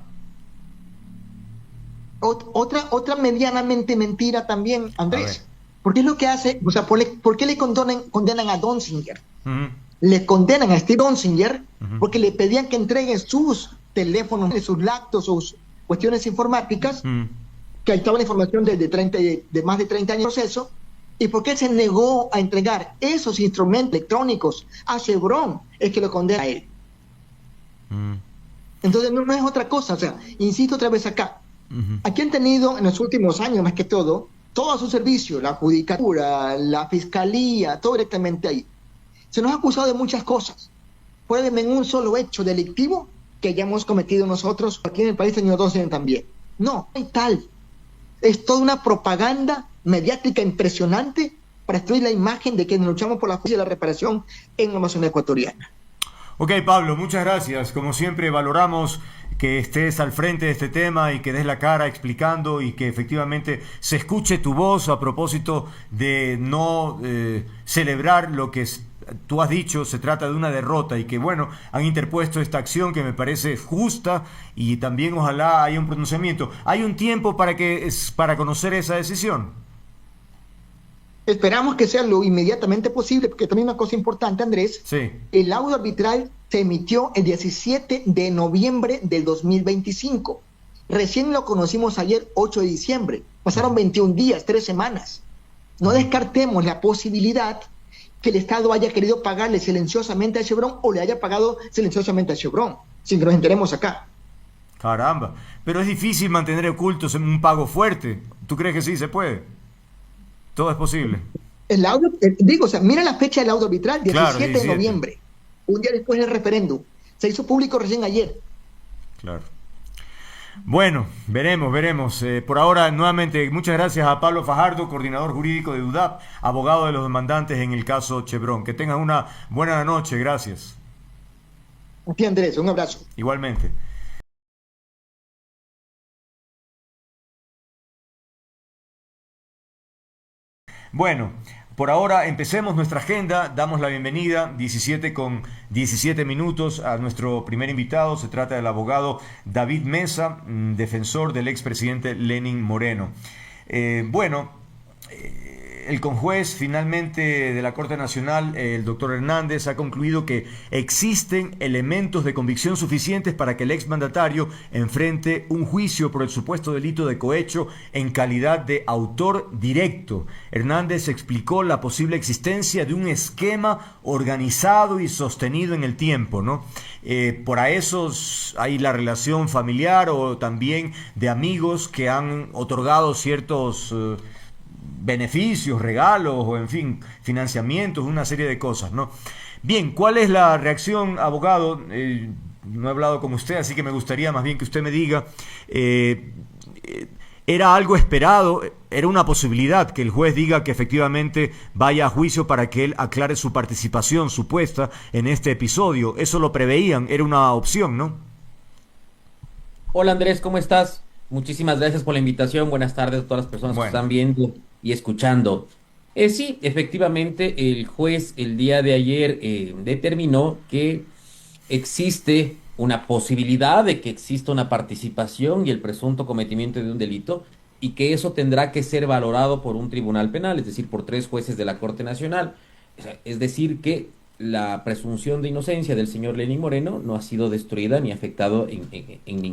Otra medianamente mentira también, Andrés. ¿Por qué es lo que hace? O sea, ¿por qué le condenan a Donziger? Ujú, Le condenan a Steve Donziger ujú, porque le pedían que entreguen sus teléfonos, sus laptops, sus cuestiones informáticas, ujú. que ahí estaba la información de más de 30 años de proceso, y por qué se negó a entregar esos instrumentos electrónicos a Chevron, es que lo condena a él. Mm, Entonces no es otra cosa, o sea, insisto otra vez acá. ujú. Aquí han tenido en los últimos años, más que todo a su servicio, la judicatura, la fiscalía, todo directamente ahí. Se nos ha acusado de muchas cosas. Pruébenme en un solo hecho delictivo que hayamos cometido nosotros aquí en el país, señor Dawson, también. No, hay tal. Es toda una propaganda mediática impresionante para destruir la imagen de quienes luchamos por la justicia y la reparación en la Amazonía ecuatoriana. Ok, Pablo, muchas gracias. Como siempre, valoramos que estés al frente de este tema y que des la cara explicando y que efectivamente se escuche tu voz a propósito de no celebrar lo que tú has dicho, se trata de una derrota y que, bueno, han interpuesto esta acción que me parece justa y también ojalá haya un pronunciamiento. ¿Hay un tiempo para conocer esa decisión? Esperamos que sea lo inmediatamente posible, porque también una cosa importante, Andrés, Sí. el laudo arbitral se emitió el 17 de noviembre del 2025. Recién lo conocimos ayer, 8 de diciembre. Pasaron 21 días, 3 semanas. No descartemos la posibilidad que el Estado haya querido pagarle silenciosamente a Chevron o le haya pagado silenciosamente a Chevron, sin que nos enteremos acá. Caramba, pero es difícil mantener ocultos un pago fuerte. ¿Tú crees que sí se puede? Todo es posible. El laudo, digo, o sea, mira la fecha del laudo arbitral, 17, Claro, de 17. noviembre, un día después del referéndum. Se hizo público recién ayer. Claro. Bueno, veremos. Por ahora, nuevamente, muchas gracias a Pablo Fajardo, coordinador jurídico de UDAP, abogado de los demandantes en el caso Chevron. Que tengan una buena noche, gracias. A ti, Andrés, un abrazo. Igualmente. Bueno, por ahora empecemos nuestra agenda, damos la bienvenida 17 con 17 minutos a nuestro primer invitado, se trata del abogado David Mesa, defensor del expresidente Lenín Moreno. Bueno, el conjuez finalmente de la Corte Nacional, el doctor Hernández, ha concluido que existen elementos de convicción suficientes para que el exmandatario enfrente un juicio por el supuesto delito de cohecho en calidad de autor directo. Hernández explicó la posible existencia de un esquema organizado y sostenido en el tiempo, ¿no? Por a esos hay la relación familiar o también de amigos que han otorgado ciertos beneficios, regalos o en fin, financiamientos, una serie de cosas, ¿no? Bien, ¿cuál es la reacción, abogado? No he hablado con usted, así que me gustaría más bien que usted me diga, ¿era algo esperado? ¿Era una posibilidad que el juez diga que efectivamente vaya a juicio para que él aclare su participación supuesta en este episodio? ¿Eso lo preveían? Era una opción, ¿no? Hola Andrés, ¿cómo estás? Muchísimas gracias por la invitación. Buenas tardes a todas las personas que Bueno, están viendo y escuchando. Sí, efectivamente, el juez el día de ayer determinó que existe una posibilidad de que exista una participación y el presunto cometimiento de un delito y que eso tendrá que ser valorado por un tribunal penal, es decir, por 3 jueces de la Corte Nacional. O sea, es decir, que la presunción de inocencia del señor Lenín Moreno no ha sido destruida ni afectado en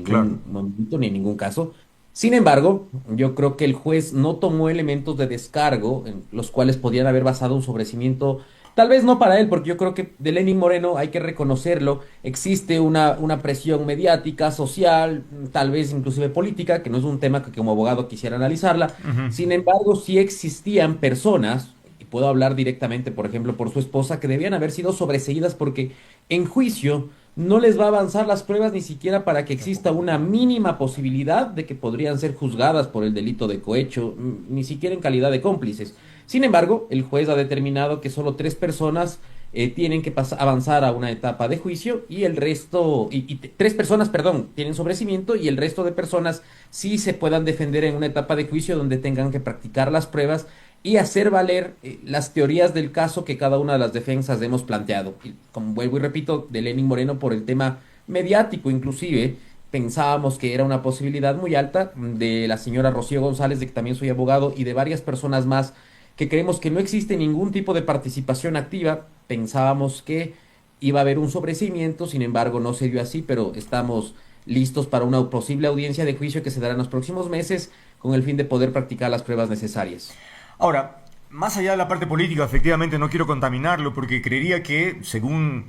claro. ningún momento ni en ningún caso. Sin embargo, yo creo que el juez no tomó elementos de descargo en los cuales podían haber basado un sobrecimiento Tal vez no para él, porque yo creo que de Lenin Moreno hay que reconocerlo, existe una presión mediática, social, tal vez inclusive política, que no es un tema que como abogado quisiera analizarla. Ujú. Sin embargo, sí existían personas, y puedo hablar directamente, por ejemplo, por su esposa, que debían haber sido sobreseídas porque en juicio no les va a avanzar las pruebas ni siquiera para que exista una mínima posibilidad de que podrían ser juzgadas por el delito de cohecho, ni siquiera en calidad de cómplices. Sin embargo, el juez ha determinado que solo tres personas tienen que avanzar a una etapa de juicio y el resto, tres personas, perdón, tienen sobrecimiento y el resto de personas sí se puedan defender en una etapa de juicio donde tengan que practicar las pruebas y hacer valer las teorías del caso que cada una de las defensas hemos planteado. Y como vuelvo y repito, de Lenin Moreno por el tema mediático inclusive, pensábamos que era una posibilidad muy alta, de la señora Rocío González, de que también soy abogado, y de varias personas más que creemos que no existe ningún tipo de participación activa. Pensábamos que iba a haber un sobreseimiento, sin embargo no se dio así, pero estamos listos para una posible audiencia de juicio que se dará en los próximos meses con el fin de poder practicar las pruebas necesarias. Ahora, más allá de la parte política, efectivamente no quiero contaminarlo porque creería que, según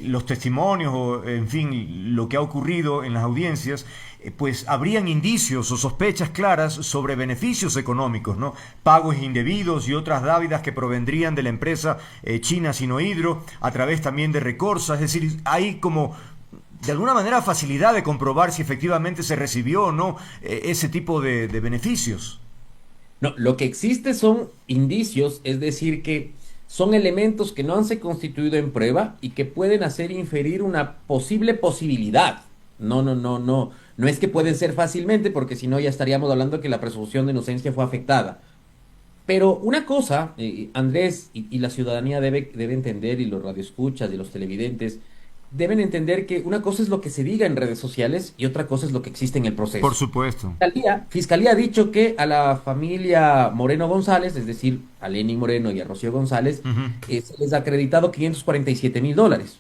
los testimonios o, en fin, lo que ha ocurrido en las audiencias, pues habrían indicios o sospechas claras sobre beneficios económicos, ¿no? Pagos indebidos y otras dávidas que provendrían de la empresa china Sinohydro a través también de Recorsa. Es decir, hay como de alguna manera facilidad de comprobar si efectivamente se recibió o no ese tipo de beneficios. No, lo que existe son indicios, es decir, que son elementos que no han se constituido en prueba y que pueden hacer inferir una posible posibilidad. No es que pueden ser fácilmente, porque si no ya estaríamos hablando que la presunción de inocencia fue afectada. Pero una cosa, Andrés, y la ciudadanía debe entender, y los radioescuchas y los televidentes, deben entender que una cosa es lo que se diga en redes sociales y otra cosa es lo que existe en el Por proceso. supuesto. Fiscalía ha dicho que a la familia Moreno González, es decir, a Lenin Moreno y a Rocío González, Ujú. se les ha acreditado $547,000,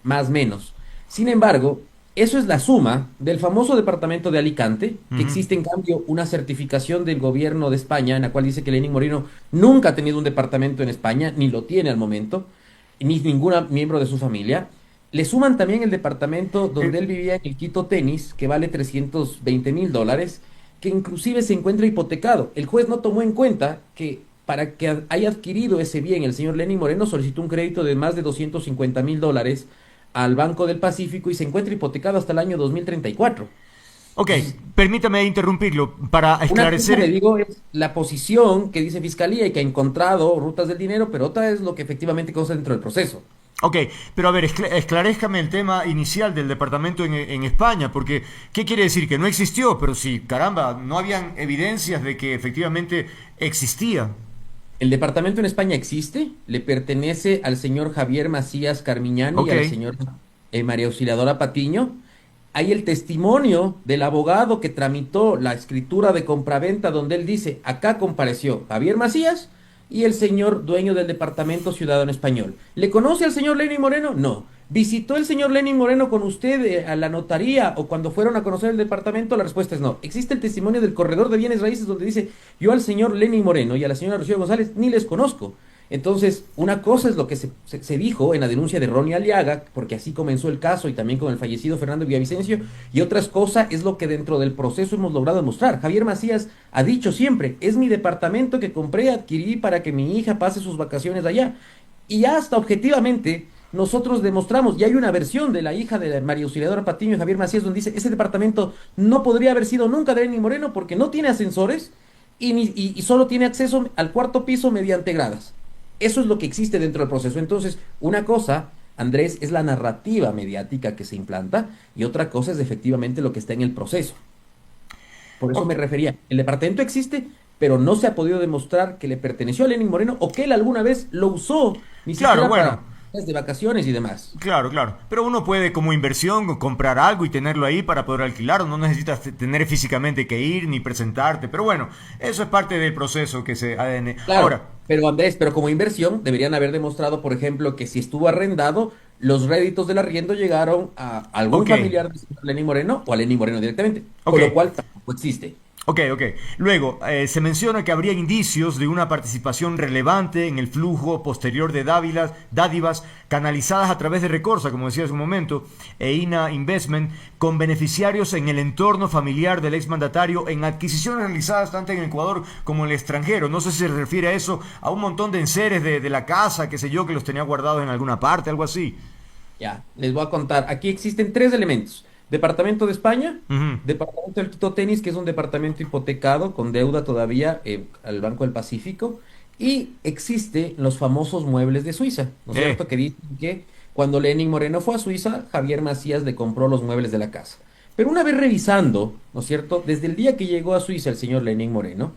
más o menos. Sin embargo, eso es la suma del famoso departamento de Alicante, que Ujú. existe en cambio una certificación del gobierno de España en la cual dice que Lenin Moreno nunca ha tenido un departamento en España, ni lo tiene al momento, ni ningún miembro de su familia. Le suman también el departamento donde Eh, él vivía en el Quito Tenis, que vale $320,000, que inclusive se encuentra hipotecado. El juez no tomó en cuenta que para que haya adquirido ese bien, el señor Lenin Moreno solicitó un crédito de más de $250,000 al Banco del Pacífico y se encuentra hipotecado hasta el año 2034. ok, permítame interrumpirlo para Una cosa, le esclarecer. digo, es la posición que dice Fiscalía y que ha encontrado rutas del dinero, pero otra es lo que efectivamente consta dentro del proceso. Ok, pero a ver, esclarezcame el tema inicial del departamento en España, porque ¿qué quiere decir? Que no existió, pero sí, caramba, no habían evidencias de que efectivamente existía. El departamento en España existe, le pertenece al señor Javier Macías Carmiñani y Ok, a la señora María Auxiliadora Patiño. Hay el testimonio del abogado que tramitó la escritura de compraventa donde él dice, acá compareció Javier Macías y el señor dueño del departamento ciudadano español. ¿Le conoce al señor Lenin Moreno? No. ¿Visitó el señor Lenin Moreno con usted a la notaría o cuando fueron a conocer el departamento? La respuesta es no. Existe el testimonio del corredor de bienes raíces donde dice, yo al señor Lenin Moreno y a la señora Rocío González ni les conozco. Entonces, una cosa es lo que se dijo en la denuncia de Ronnie Aliaga, porque así comenzó el caso y también con el fallecido Fernando Villavicencio, y otra cosa es lo que dentro del proceso hemos logrado demostrar. Javier Macías ha dicho siempre, es mi departamento que compré, adquirí para que mi hija pase sus vacaciones allá. Y hasta objetivamente nosotros demostramos, y hay una versión de la hija de María Auxiliadora Patiño y Javier Macías donde dice, ese departamento no podría haber sido nunca de Lenin Moreno porque no tiene ascensores y solo tiene acceso al cuarto piso mediante gradas. Eso es lo que existe dentro del proceso. Entonces, una cosa, Andrés, es la narrativa mediática que se implanta y otra cosa es efectivamente lo que está en el proceso. Por eso ok, me refería, el departamento existe, pero no se ha podido demostrar que le perteneció a Lenin Moreno o que él alguna vez lo usó, ni claro, siquiera bueno. para de vacaciones y demás. Claro, claro. Pero uno puede como inversión comprar algo y tenerlo ahí para poder alquilarlo. No necesitas tener físicamente que ir ni presentarte. Pero bueno, eso es parte del proceso que se ADN. Claro, Ahora, pero Andrés, pero como inversión deberían haber demostrado, por ejemplo, que si estuvo arrendado, los réditos del arriendo llegaron a algún ok, familiar de Lenin Moreno o a Lenin Moreno directamente, ok. con lo cual tampoco existe. Ok, ok. Luego, se menciona que habría indicios de una participación relevante en el flujo posterior de dádivas canalizadas a través de Recorsa, como decía hace un momento, e INA Investment, con beneficiarios en el entorno familiar del exmandatario en adquisiciones realizadas tanto en Ecuador como en el extranjero. No sé si se refiere a eso, a un montón de enseres de la casa, qué sé yo, que los tenía guardados en alguna parte, algo así. Ya, les voy a contar. Aquí existen tres elementos. Departamento de España, Ujú. Departamento del Quito Tenis, que es un departamento hipotecado con deuda todavía al Banco del Pacífico, y existe los famosos muebles de Suiza, ¿no es cierto? Que dicen que cuando Lenin Moreno fue a Suiza, Javier Macías le compró los muebles de la casa. Pero una vez revisando, ¿no es cierto? Desde el día que llegó a Suiza el señor Lenin Moreno,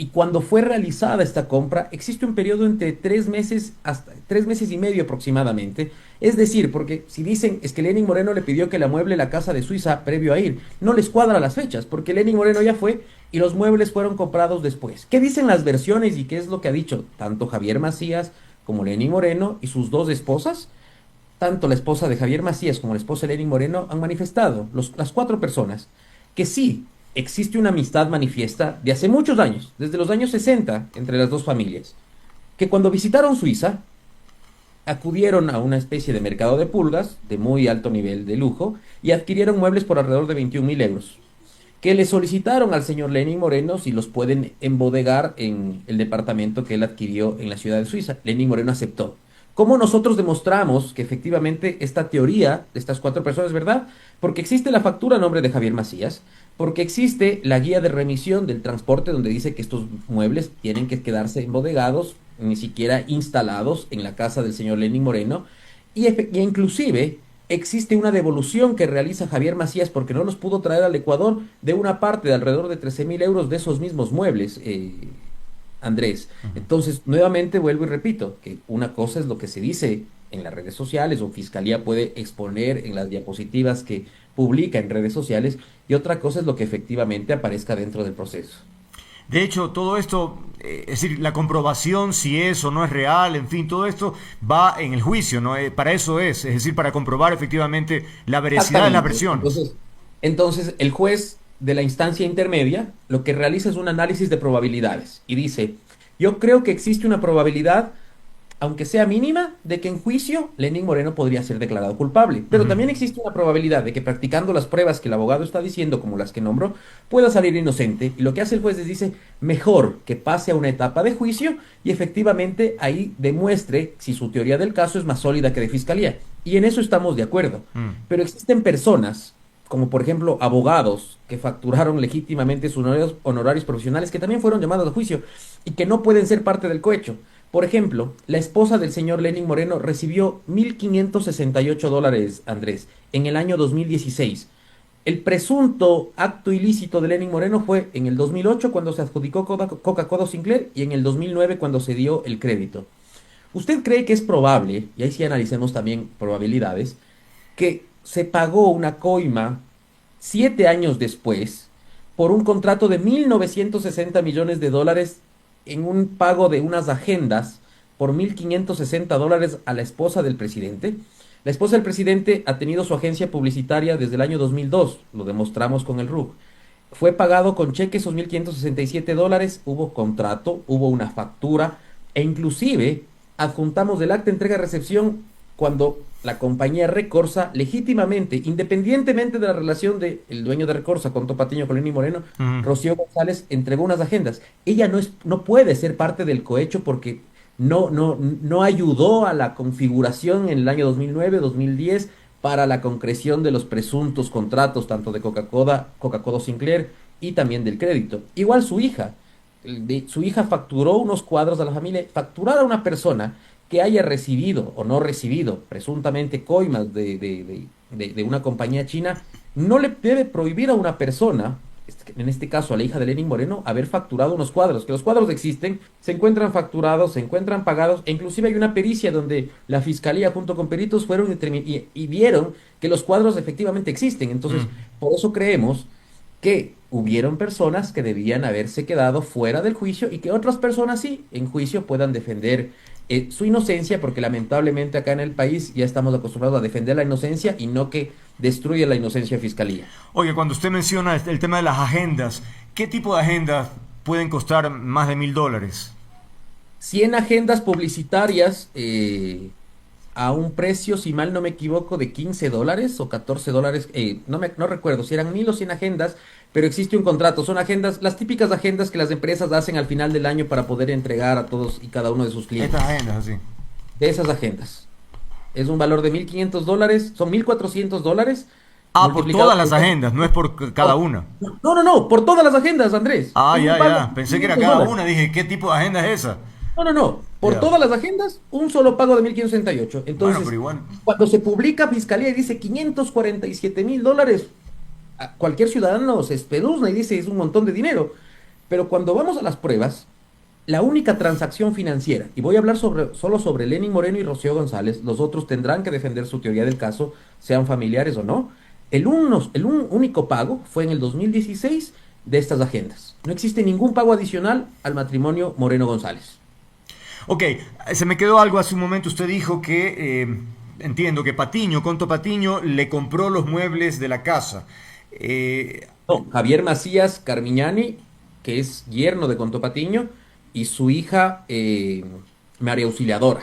y cuando fue realizada esta compra, existe un periodo entre 3 meses hasta 3 meses y medio aproximadamente. Es decir, porque si dicen es que Lenin Moreno le pidió que le amueble la casa de Suiza previo a ir, no les cuadra las fechas, porque Lenin Moreno ya fue y los muebles fueron comprados después. ¿Qué dicen las versiones y qué es lo que ha dicho tanto Javier Macías como Lenin Moreno y sus dos esposas? Tanto la esposa de Javier Macías como la esposa de Lenin Moreno han manifestado, las cuatro personas, que sí existe una amistad manifiesta de hace muchos años, desde los años 60, entre las dos familias, que cuando visitaron Suiza, acudieron a una especie de mercado de pulgas de muy alto nivel de lujo y adquirieron muebles por alrededor de 21.000 euros, que le solicitaron al señor Lenin Moreno si los pueden embodegar en el departamento que él adquirió en la ciudad de Suiza. Lenin Moreno aceptó. ¿Cómo nosotros demostramos que efectivamente esta teoría de estas cuatro personas es verdad? Porque existe la factura a nombre de Javier Macías, porque existe la guía de remisión del transporte donde dice que estos muebles tienen que quedarse embodegados, ni siquiera instalados en la casa del señor Lenin Moreno, y inclusive existe una devolución que realiza Javier Macías porque no los pudo traer al Ecuador de una parte de alrededor de 13.000 euros de esos mismos muebles. Andrés. Entonces, nuevamente vuelvo y repito, que una cosa es lo que se dice en las redes sociales o Fiscalía puede exponer en las diapositivas que publica en redes sociales y otra cosa es lo que efectivamente aparezca dentro del proceso. De hecho, todo esto, es decir, la comprobación si es o no es real, en fin, todo esto va en el juicio, ¿no? Para eso es decir, para comprobar efectivamente la veracidad de las Exactamente. versiones. Entonces, el juez de la instancia intermedia lo que realiza es un análisis de probabilidades y dice, yo creo que existe una probabilidad, aunque sea mínima, de que en juicio Lenin Moreno podría ser declarado culpable. Pero Ujú. también existe una probabilidad de que practicando las pruebas que el abogado está diciendo, como las que nombró, pueda salir inocente. Y lo que hace el juez es dice, mejor que pase a una etapa de juicio y efectivamente ahí demuestre si su teoría del caso es más sólida que de fiscalía. Y en eso estamos de acuerdo. Mm. Pero existen personas, como por ejemplo abogados, que facturaron legítimamente sus honorarios profesionales, que también fueron llamados a juicio y que no pueden ser parte del cohecho. Por ejemplo, la esposa del señor Lenin Moreno recibió $1.568, Andrés, en el año 2016. El presunto acto ilícito de Lenin Moreno fue en el 2008 cuando se adjudicó Coca-Cola Sinclair y en el 2009 cuando se dio el crédito. ¿Usted cree que es probable, y ahí sí analicemos también probabilidades, que se pagó una coima 7 años después por un contrato de 1.960 millones de dólares en un pago de unas agendas por 1.560 dólares a la esposa del presidente? La esposa del presidente ha tenido su agencia publicitaria desde el año 2002, lo demostramos con el RUG. Fue pagado con cheques esos 1.567 dólares, hubo contrato, hubo una factura e inclusive adjuntamos del acta de entrega-recepción cuando la compañía Recorsa legítimamente, independientemente de la relación del dueño de Recorsa con Topatiño, con Lenín Moreno, Ujú. Rocío González entregó unas agendas. Ella no puede ser parte del cohecho porque no ayudó a la configuración en el año 2009, 2010 para la concreción de los presuntos contratos tanto de Coca-Cola Sinclair y también del crédito. Igual su hija facturó unos cuadros a la familia, facturar a una persona que haya recibido o no recibido presuntamente coimas de una compañía china, no le debe prohibir a una persona, en este caso a la hija de Lenin Moreno, haber facturado unos cuadros, que los cuadros existen, se encuentran facturados, se encuentran pagados, e inclusive hay una pericia donde la fiscalía junto con peritos fueron y vieron que los cuadros efectivamente existen. Entonces, Mm. por eso creemos que hubieron personas que debían haberse quedado fuera del juicio y que otras personas sí, en juicio puedan defender su inocencia, porque lamentablemente acá en el país ya estamos acostumbrados a defender la inocencia y no que destruye la inocencia de fiscalía. Oye, cuando usted menciona el tema de las agendas, ¿qué tipo de agendas pueden costar más de $1,000? 100 agendas publicitarias a un precio, si mal no me equivoco, de $15 o $14. No recuerdo si eran 1,000 o 100 agendas, pero existe un contrato. Son agendas, las típicas agendas que las empresas hacen al final del año para poder entregar a todos y cada uno de sus clientes. Estas agendas, así. De esas agendas. Es un valor de $1,500, son $1,400. Ah, por todas las por- agendas, no es por cada una. No, por todas las agendas, Andrés. Ah, Es un ya, pago ya. de Pensé que era $1,500. cada una. Dije, ¿qué tipo de agenda es esa? No. Por Ya. todas las agendas, un solo pago de 1,568. Entonces, Bueno, pero igual. cuando se publica Fiscalía y dice $547,000, cualquier ciudadano se espeluzna y dice es un montón de dinero. Pero cuando vamos a las pruebas, la única transacción financiera, y voy a hablar solo sobre Lenin Moreno y Rocío González, los otros tendrán que defender su teoría del caso, sean familiares o no. Único pago fue en el 2016 de estas agendas. No existe ningún pago adicional al matrimonio Moreno González. Ok, se me quedó algo hace un momento. Usted dijo que, entiendo que Conto Patiño, le compró los muebles de la casa. No, Javier Macías Carmiñani, que es yerno de Conto Patiño, y su hija María Auxiliadora.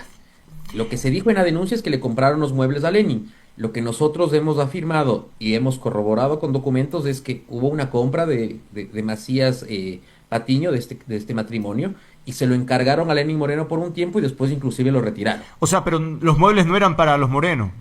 Lo que se dijo en la denuncia es que le compraron los muebles a Lenin. Lo que nosotros hemos afirmado y hemos corroborado con documentos es que hubo una compra de Macías Patiño, de este matrimonio, y se lo encargaron a Lenin Moreno por un tiempo y después inclusive lo retiraron. O sea, pero los muebles no eran para los Moreno.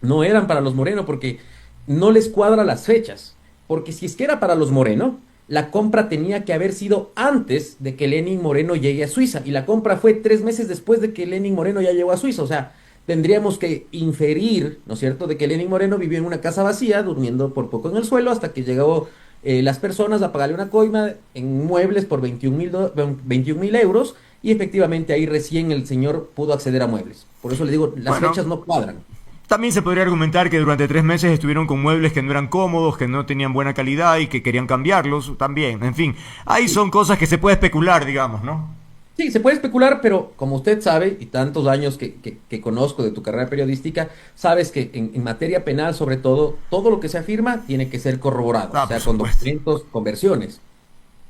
No eran para los Moreno porque no les cuadra las fechas. Porque si es que era para los Moreno, la compra tenía que haber sido antes de que Lenin Moreno llegue a Suiza. Y la compra fue 3 meses después de que Lenin Moreno ya llegó a Suiza. O sea, tendríamos que inferir, ¿no es cierto?, de que Lenin Moreno vivió en una casa vacía, durmiendo por poco en el suelo, hasta que llegó las personas a pagarle una coima en muebles por 21.000 euros. Y efectivamente ahí recién el señor pudo acceder a muebles. Por eso le digo, las Bueno, fechas no cuadran. también se podría argumentar que durante 3 meses estuvieron con muebles que no eran cómodos, que no tenían buena calidad y que querían cambiarlos también. En fin, ahí son cosas que se puede especular, digamos, ¿no? Sí, se puede especular, pero como usted sabe, y tantos años que conozco de tu carrera periodística, sabes que en materia penal, sobre todo lo que se afirma tiene que ser corroborado, Ah, o sea, por con supuesto. documentos, con versiones.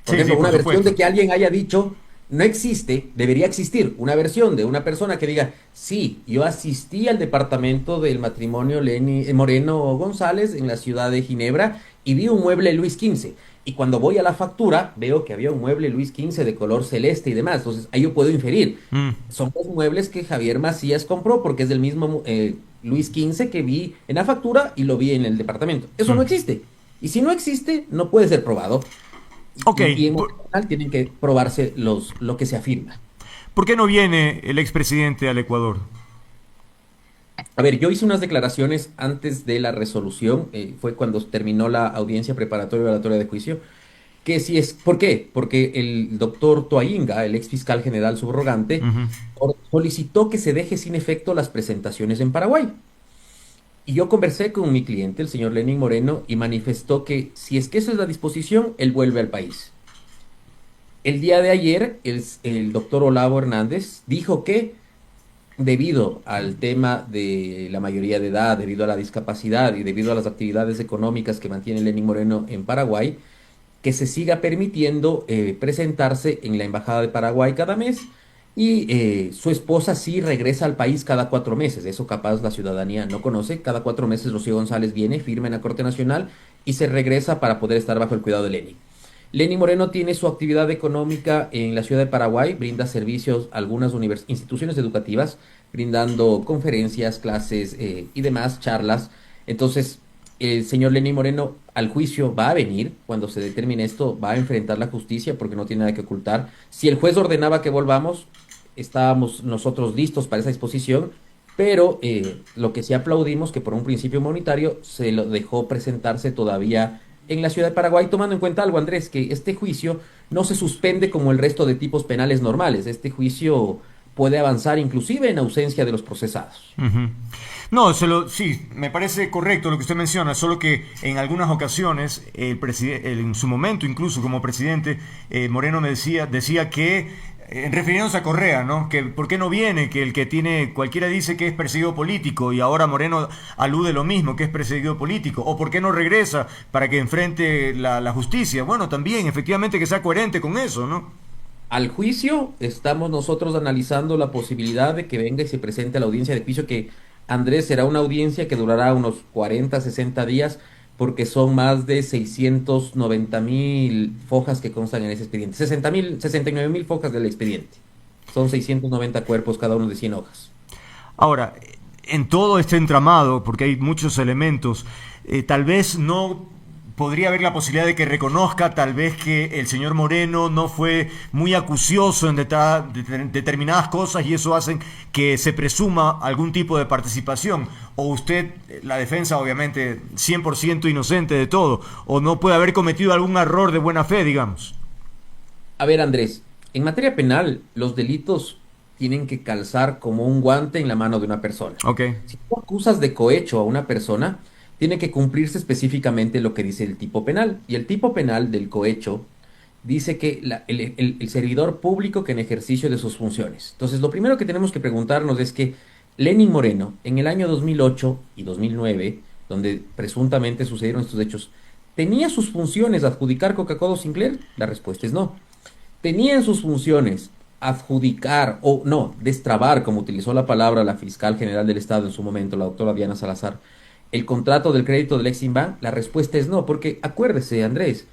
Por Sí, ejemplo, sí, por una versión supuesto. de que alguien haya dicho no existe, debería existir una versión de una persona que diga, sí, yo asistí al departamento del matrimonio Moreno González en la ciudad de Ginebra y vi un mueble Luis XV. Y cuando voy a la factura, veo que había un mueble Luis XV de color celeste y demás. Entonces, ahí yo puedo inferir. Mm. Son los muebles que Javier Macías compró porque es del mismo Luis XV que vi en la factura y lo vi en el departamento. Eso no existe. Y si no existe, no puede ser probado. Ok, Y en el tribunal tienen que probarse lo que se afirma. ¿por qué no viene el expresidente al Ecuador? A ver, yo hice unas declaraciones antes de la resolución, fue cuando terminó la audiencia preparatoria oratoria de juicio, que si es, ¿por qué? Porque el doctor Toainga, el ex fiscal general subrogante, solicitó que se deje sin efecto las presentaciones en Paraguay. Y yo conversé con mi cliente, el señor Lenin Moreno, y manifestó que si es que esa es la disposición, él vuelve al país. El día de ayer, el doctor Olavo Hernández dijo que debido al tema de la mayoría de edad, debido a la discapacidad y debido a las actividades económicas que mantiene Lenin Moreno en Paraguay, que se siga permitiendo presentarse en la Embajada de Paraguay cada mes y su esposa sí regresa al país cada 4 meses. Eso capaz la ciudadanía no conoce. Cada 4 meses Rocío González viene, firma en la Corte Nacional y se regresa para poder estar bajo el cuidado de Lenin. Lenin Moreno tiene su actividad económica en la ciudad de Paraguay, brinda servicios a algunas instituciones educativas, brindando conferencias, clases y demás, charlas. Entonces, el señor Lenin Moreno al juicio va a venir, cuando se determine esto, va a enfrentar la justicia porque no tiene nada que ocultar. Si el juez ordenaba que volvamos, estábamos nosotros listos para esa disposición, pero lo que sí aplaudimos, que por un principio monetario se lo dejó presentarse todavía en la ciudad de Paraguay, tomando en cuenta algo, Andrés, que este juicio no se suspende como el resto de tipos penales normales. Este juicio puede avanzar inclusive en ausencia de los procesados. Ujú. No, sí, me parece correcto lo que usted menciona, solo que en algunas ocasiones, en su momento incluso como presidente, Moreno me decía que refiriéndose a Correa, ¿no? Que por qué no viene, que el que tiene, cualquiera dice que es perseguido político y ahora Moreno alude lo mismo, que es perseguido político, o por qué no regresa para que enfrente la justicia. Bueno, también, efectivamente, que sea coherente con eso, ¿no? Al juicio estamos nosotros analizando la posibilidad de que venga y se presente a la audiencia de juicio, que Andrés será una audiencia que durará unos 40, 60 días, porque son más de 690.000 fojas que constan en ese expediente. 69.000 fojas del expediente. Son 690 cuerpos, cada uno de 100 hojas. Ahora, en todo este entramado, porque hay muchos elementos, tal vez no podría haber la posibilidad de que reconozca tal vez que el señor Moreno no fue muy acucioso en determinadas cosas y eso hace que se presuma algún tipo de participación. O usted, la defensa obviamente 100% inocente de todo, o no puede haber cometido algún error de buena fe, digamos. A ver, Andrés, en materia penal, los delitos tienen que calzar como un guante en la mano de una persona. Ok. Si tú acusas de cohecho a una persona, tiene que cumplirse específicamente lo que dice el tipo penal. Y el tipo penal del cohecho dice que el servidor público que en ejercicio de sus funciones. Entonces, lo primero que tenemos que preguntarnos es que Lenin Moreno, en el año 2008 y 2009, donde presuntamente sucedieron estos hechos, ¿tenía sus funciones adjudicar Coca-Cola Sinclair? La respuesta es no. ¿Tenía en sus funciones adjudicar o no, destrabar, como utilizó la palabra la fiscal general del Estado en su momento, la doctora Diana Salazar, el contrato del crédito del Eximbank? La respuesta es no, porque acuérdese, Andrés,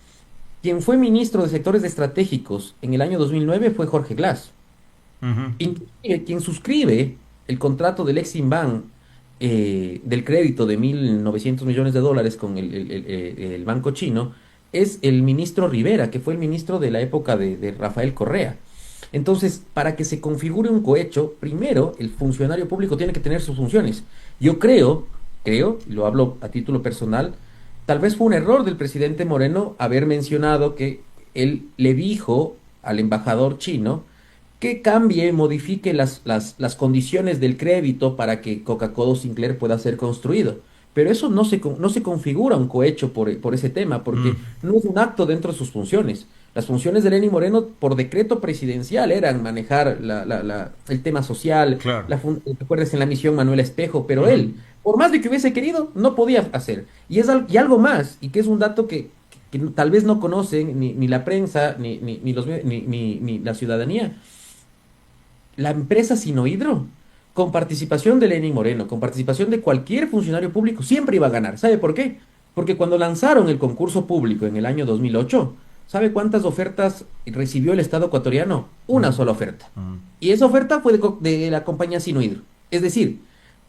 quien fue ministro de sectores estratégicos en el año 2009 fue Jorge Glass. Ujú. Inclusive, quien suscribe el contrato del Eximbank, del crédito de 1.900 millones de dólares con el banco chino, es el ministro Rivera, que fue el ministro de la época de Rafael Correa. Entonces, para que se configure un cohecho, primero el funcionario público tiene que tener sus funciones. Yo creo, y lo hablo a título personal, tal vez fue un error del presidente Moreno haber mencionado que él le dijo al embajador chino que cambie, modifique las condiciones del crédito para que Coca-Cola Sinclair pueda ser construido. Pero eso no se configura un cohecho por ese tema, porque no es un acto dentro de sus funciones. Las funciones de Lenín Moreno por decreto presidencial eran manejar el tema social, Claro. recuerdes en la misión Manuel Espejo, pero él, por más de que hubiese querido, no podía hacer. Y algo más, y que es un dato que tal vez no conocen ni la prensa, ni la ciudadanía. La empresa Sinohidro, con participación de Lenín Moreno, con participación de cualquier funcionario público, siempre iba a ganar. ¿Sabe por qué? Porque cuando lanzaron el concurso público en el año 2008, ¿sabe cuántas ofertas recibió el Estado ecuatoriano? Una sola oferta. Y esa oferta fue de la compañía Sinohidro. Es decir,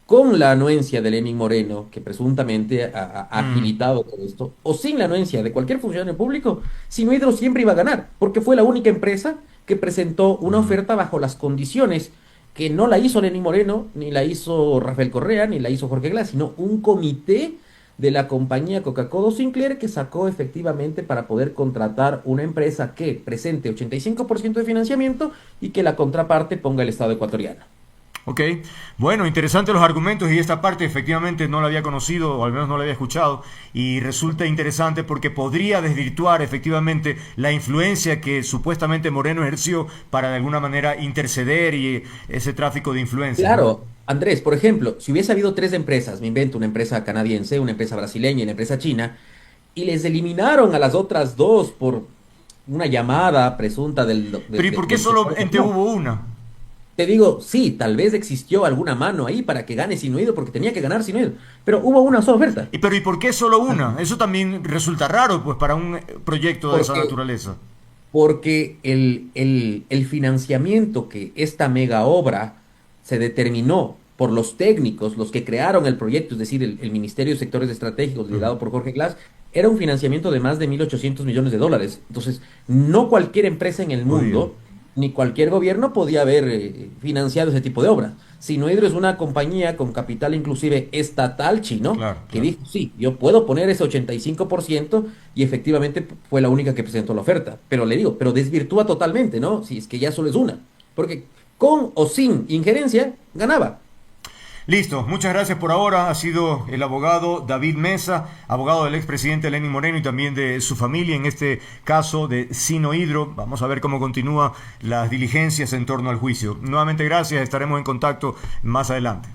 con la anuencia de Lenín Moreno, que presuntamente ha agilitado todo esto, o sin la anuencia de cualquier funcionario público, Sinohidro siempre iba a ganar, porque fue la única empresa que presentó una oferta bajo las condiciones que no la hizo Lenín Moreno, ni la hizo Rafael Correa, ni la hizo Jorge Glass, sino un comité de la compañía Coca-Cola Sinclair que sacó efectivamente para poder contratar una empresa que presente 85% de financiamiento y que la contraparte ponga el Estado ecuatoriano. Ok, bueno, interesantes los argumentos y esta parte efectivamente no la había conocido o al menos no la había escuchado y resulta interesante porque podría desvirtuar efectivamente la influencia que supuestamente Moreno ejerció para de alguna manera interceder y ese tráfico de influencia. Claro, Andrés, por ejemplo, si hubiese habido tres empresas, me invento una empresa canadiense, una empresa brasileña y una empresa china, y les eliminaron a las otras dos por una llamada presunta Pero ¿y por qué solamente hubo una? Te digo, sí, tal vez existió alguna mano ahí para que gane Sinohidro, porque tenía que ganar Sinohidro, pero hubo una sola oferta. ¿Y por qué solo una? Eso también resulta raro, pues, para un proyecto de esa naturaleza. Porque el financiamiento que esta mega obra se determinó por los técnicos, los que crearon el proyecto, es decir, el Ministerio de Sectores Estratégicos, liderado por Jorge Glass, era un financiamiento de más de 1.800 millones de dólares. Entonces, no cualquier empresa en el mundo ni cualquier gobierno podía haber financiado ese tipo de obras. Sinohidro es una compañía con capital inclusive estatal chino, que dijo, sí, yo puedo poner ese 85% y efectivamente fue la única que presentó la oferta. Pero le digo, pero desvirtúa totalmente, ¿no? Si es que ya solo es una. Porque con o sin injerencia, ganaba. Listo, muchas gracias por ahora. Ha sido el abogado David Mesa, abogado del expresidente Lenín Moreno y también de su familia, en este caso de Sinohydro. Vamos a ver cómo continúan las diligencias en torno al juicio. Nuevamente gracias, estaremos en contacto más adelante.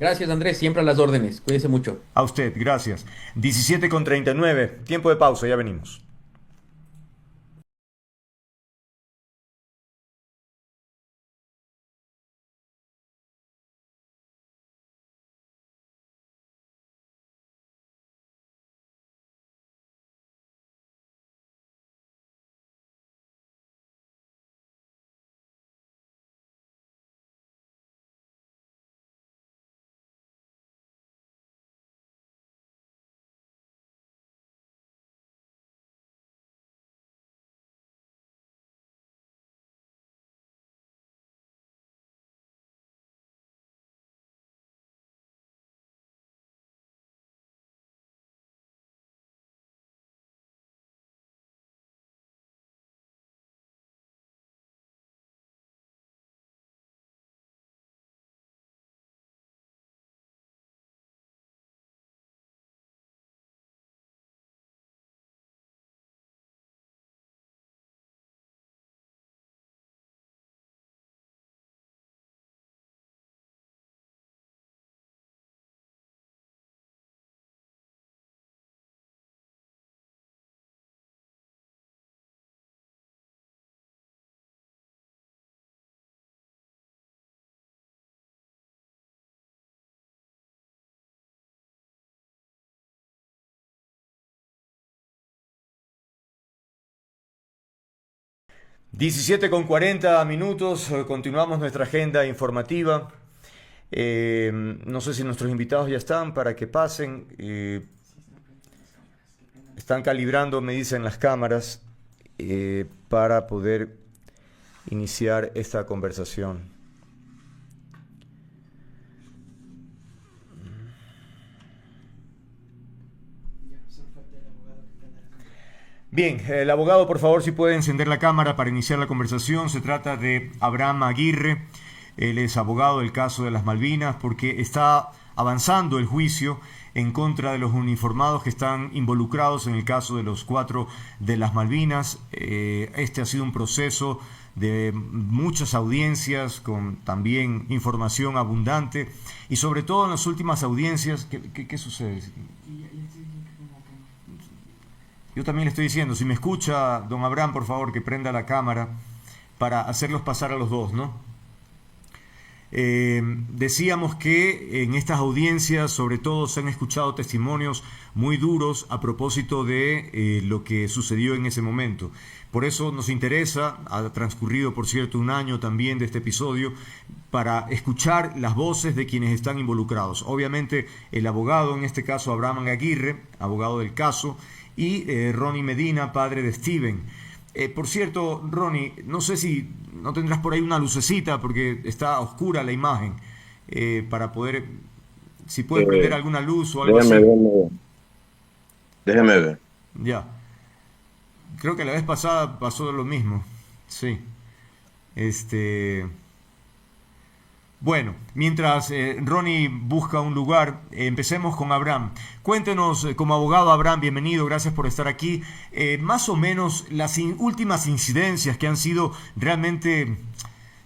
Gracias, Andrés, siempre a las órdenes. Cuídese mucho. A usted, gracias. 17:39, tiempo de pausa, ya venimos. (17:40) continuamos nuestra agenda informativa. No sé si nuestros invitados ya están para que pasen. Están calibrando, me dicen las cámaras, para poder iniciar esta conversación. Bien, el abogado, por favor, si puede encender la cámara para iniciar la conversación. Se trata de Abraham Aguirre. Él es abogado del caso de las Malvinas porque está avanzando el juicio en contra de los uniformados que están involucrados en el caso de los 4 de las Malvinas. Este ha sido un proceso de muchas audiencias, con también información abundante, y sobre todo en las últimas audiencias, ¿qué sucede? Yo también le estoy diciendo, si me escucha, don Abraham, por favor, que prenda la cámara para hacerlos pasar a los dos, ¿no? Decíamos que en estas audiencias, sobre todo, se han escuchado testimonios muy duros a propósito de lo que sucedió en ese momento. Por eso nos interesa, ha transcurrido, por cierto, un año también de este episodio, para escuchar las voces de quienes están involucrados. Obviamente, el abogado, en este caso Abraham Aguirre, abogado del caso, y Ronnie Medina, padre de Steven. Por cierto, Ronnie, no sé si no tendrás por ahí una lucecita porque está oscura la imagen, para poder, si puedes prender alguna luz o algo así. Déjeme ver. Ya. Creo que la vez pasada pasó lo mismo. Sí. Bueno, mientras Ronnie busca un lugar, empecemos con Abraham. Cuéntenos, como abogado, Abraham, bienvenido, gracias por estar aquí. Más o menos las últimas incidencias que han sido realmente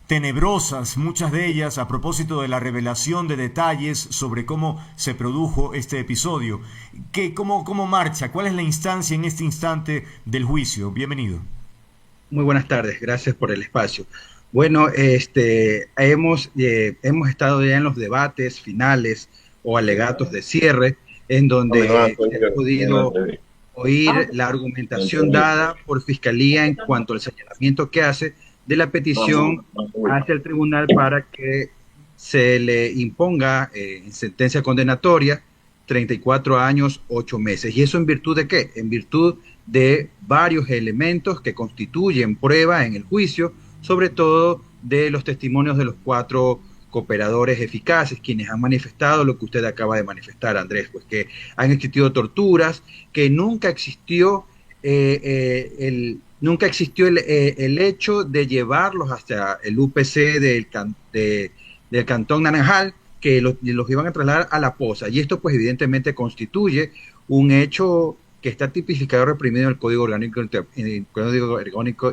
tenebrosas, muchas de ellas a propósito de la revelación de detalles sobre cómo se produjo este episodio. ¿Cómo marcha? ¿Cuál es la instancia en este instante del juicio? Bienvenido. Muy buenas tardes, gracias por el espacio. Bueno, hemos estado ya en los debates finales o alegatos de cierre, en donde se ha podido oír la argumentación dada por Fiscalía en cuanto al señalamiento que hace de la petición hacia el tribunal para que se le imponga en sentencia condenatoria 34 años, 8 meses. ¿Y eso en virtud de qué? En virtud de varios elementos que constituyen prueba en el juicio, sobre todo de los testimonios de los 4 cooperadores eficaces, quienes han manifestado lo que usted acaba de manifestar, Andrés, pues que han existido torturas, que nunca existió el hecho de llevarlos hasta el UPC del Cantón Naranjal, que los iban a trasladar a la posa. Y esto pues evidentemente constituye un hecho que está tipificado, reprimido en el Código Orgánico,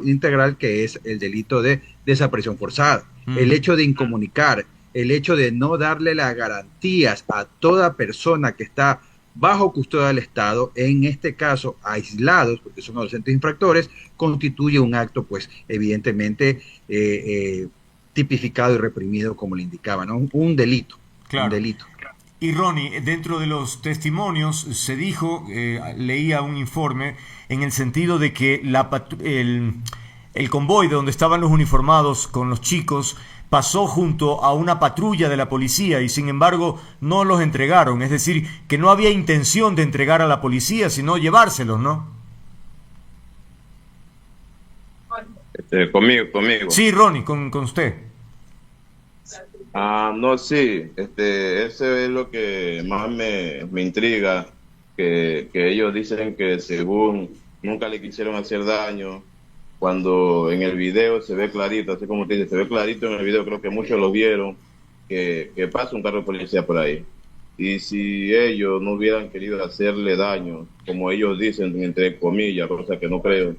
Integral, que es el delito de desaparición forzada. El hecho de incomunicar, el hecho de no darle las garantías a toda persona que está bajo custodia del Estado, en este caso aislados, porque son adolescentes infractores, constituye un acto, pues, evidentemente tipificado y reprimido, como le indicaba, ¿no? Un delito. Claro. Un delito. Y Ronnie, dentro de los testimonios se dijo, leía un informe, en el sentido de que el convoy de donde estaban los uniformados con los chicos pasó junto a una patrulla de la policía y sin embargo no los entregaron. Es decir, que no había intención de entregar a la policía, sino llevárselos, ¿no? Conmigo. Sí, Ronnie, con usted. No, sí, ese es lo que más me intriga, que ellos dicen que según nunca le quisieron hacer daño, cuando en el video se ve clarito, así como te dice, se ve clarito en el video, creo que muchos lo vieron, que pasa un carro de policía por ahí. Y si ellos no hubieran querido hacerle daño, como ellos dicen, entre comillas, cosa que no creo,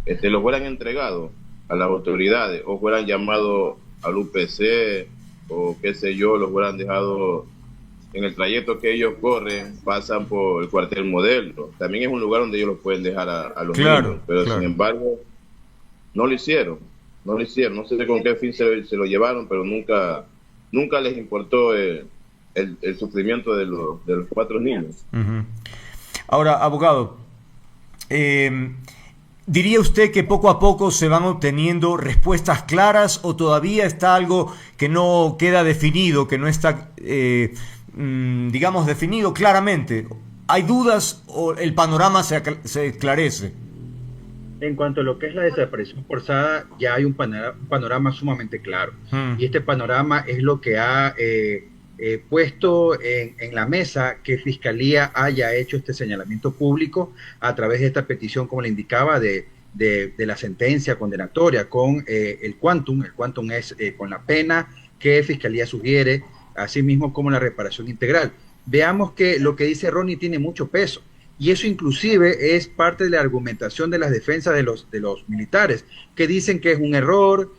los hubieran entregado a las autoridades, o fueran llamado al UPC, o qué sé yo, los hubieran dejado en el trayecto que ellos corren, pasan por el cuartel Modelo. También es un lugar donde ellos los pueden dejar a los niños, pero sin embargo no lo hicieron, no sé con qué fin se lo llevaron, pero nunca les importó el sufrimiento de los 4 niños. Uh-huh. Ahora, abogado, ¿diría usted que poco a poco se van obteniendo respuestas claras o todavía está algo que no queda definido, que no está, digamos, definido claramente? ¿Hay dudas o el panorama se esclarece? En cuanto a lo que es la desaparición forzada, ya hay un panorama sumamente claro. Y este panorama es lo que ha puesto en la mesa que Fiscalía haya hecho este señalamiento público a través de esta petición, como le indicaba, de la sentencia condenatoria con el quantum. El quantum es con la pena que Fiscalía sugiere, así mismo como la reparación integral. Veamos que lo que dice Ronnie tiene mucho peso. Y eso inclusive es parte de la argumentación de las defensas de los militares, que dicen que es un error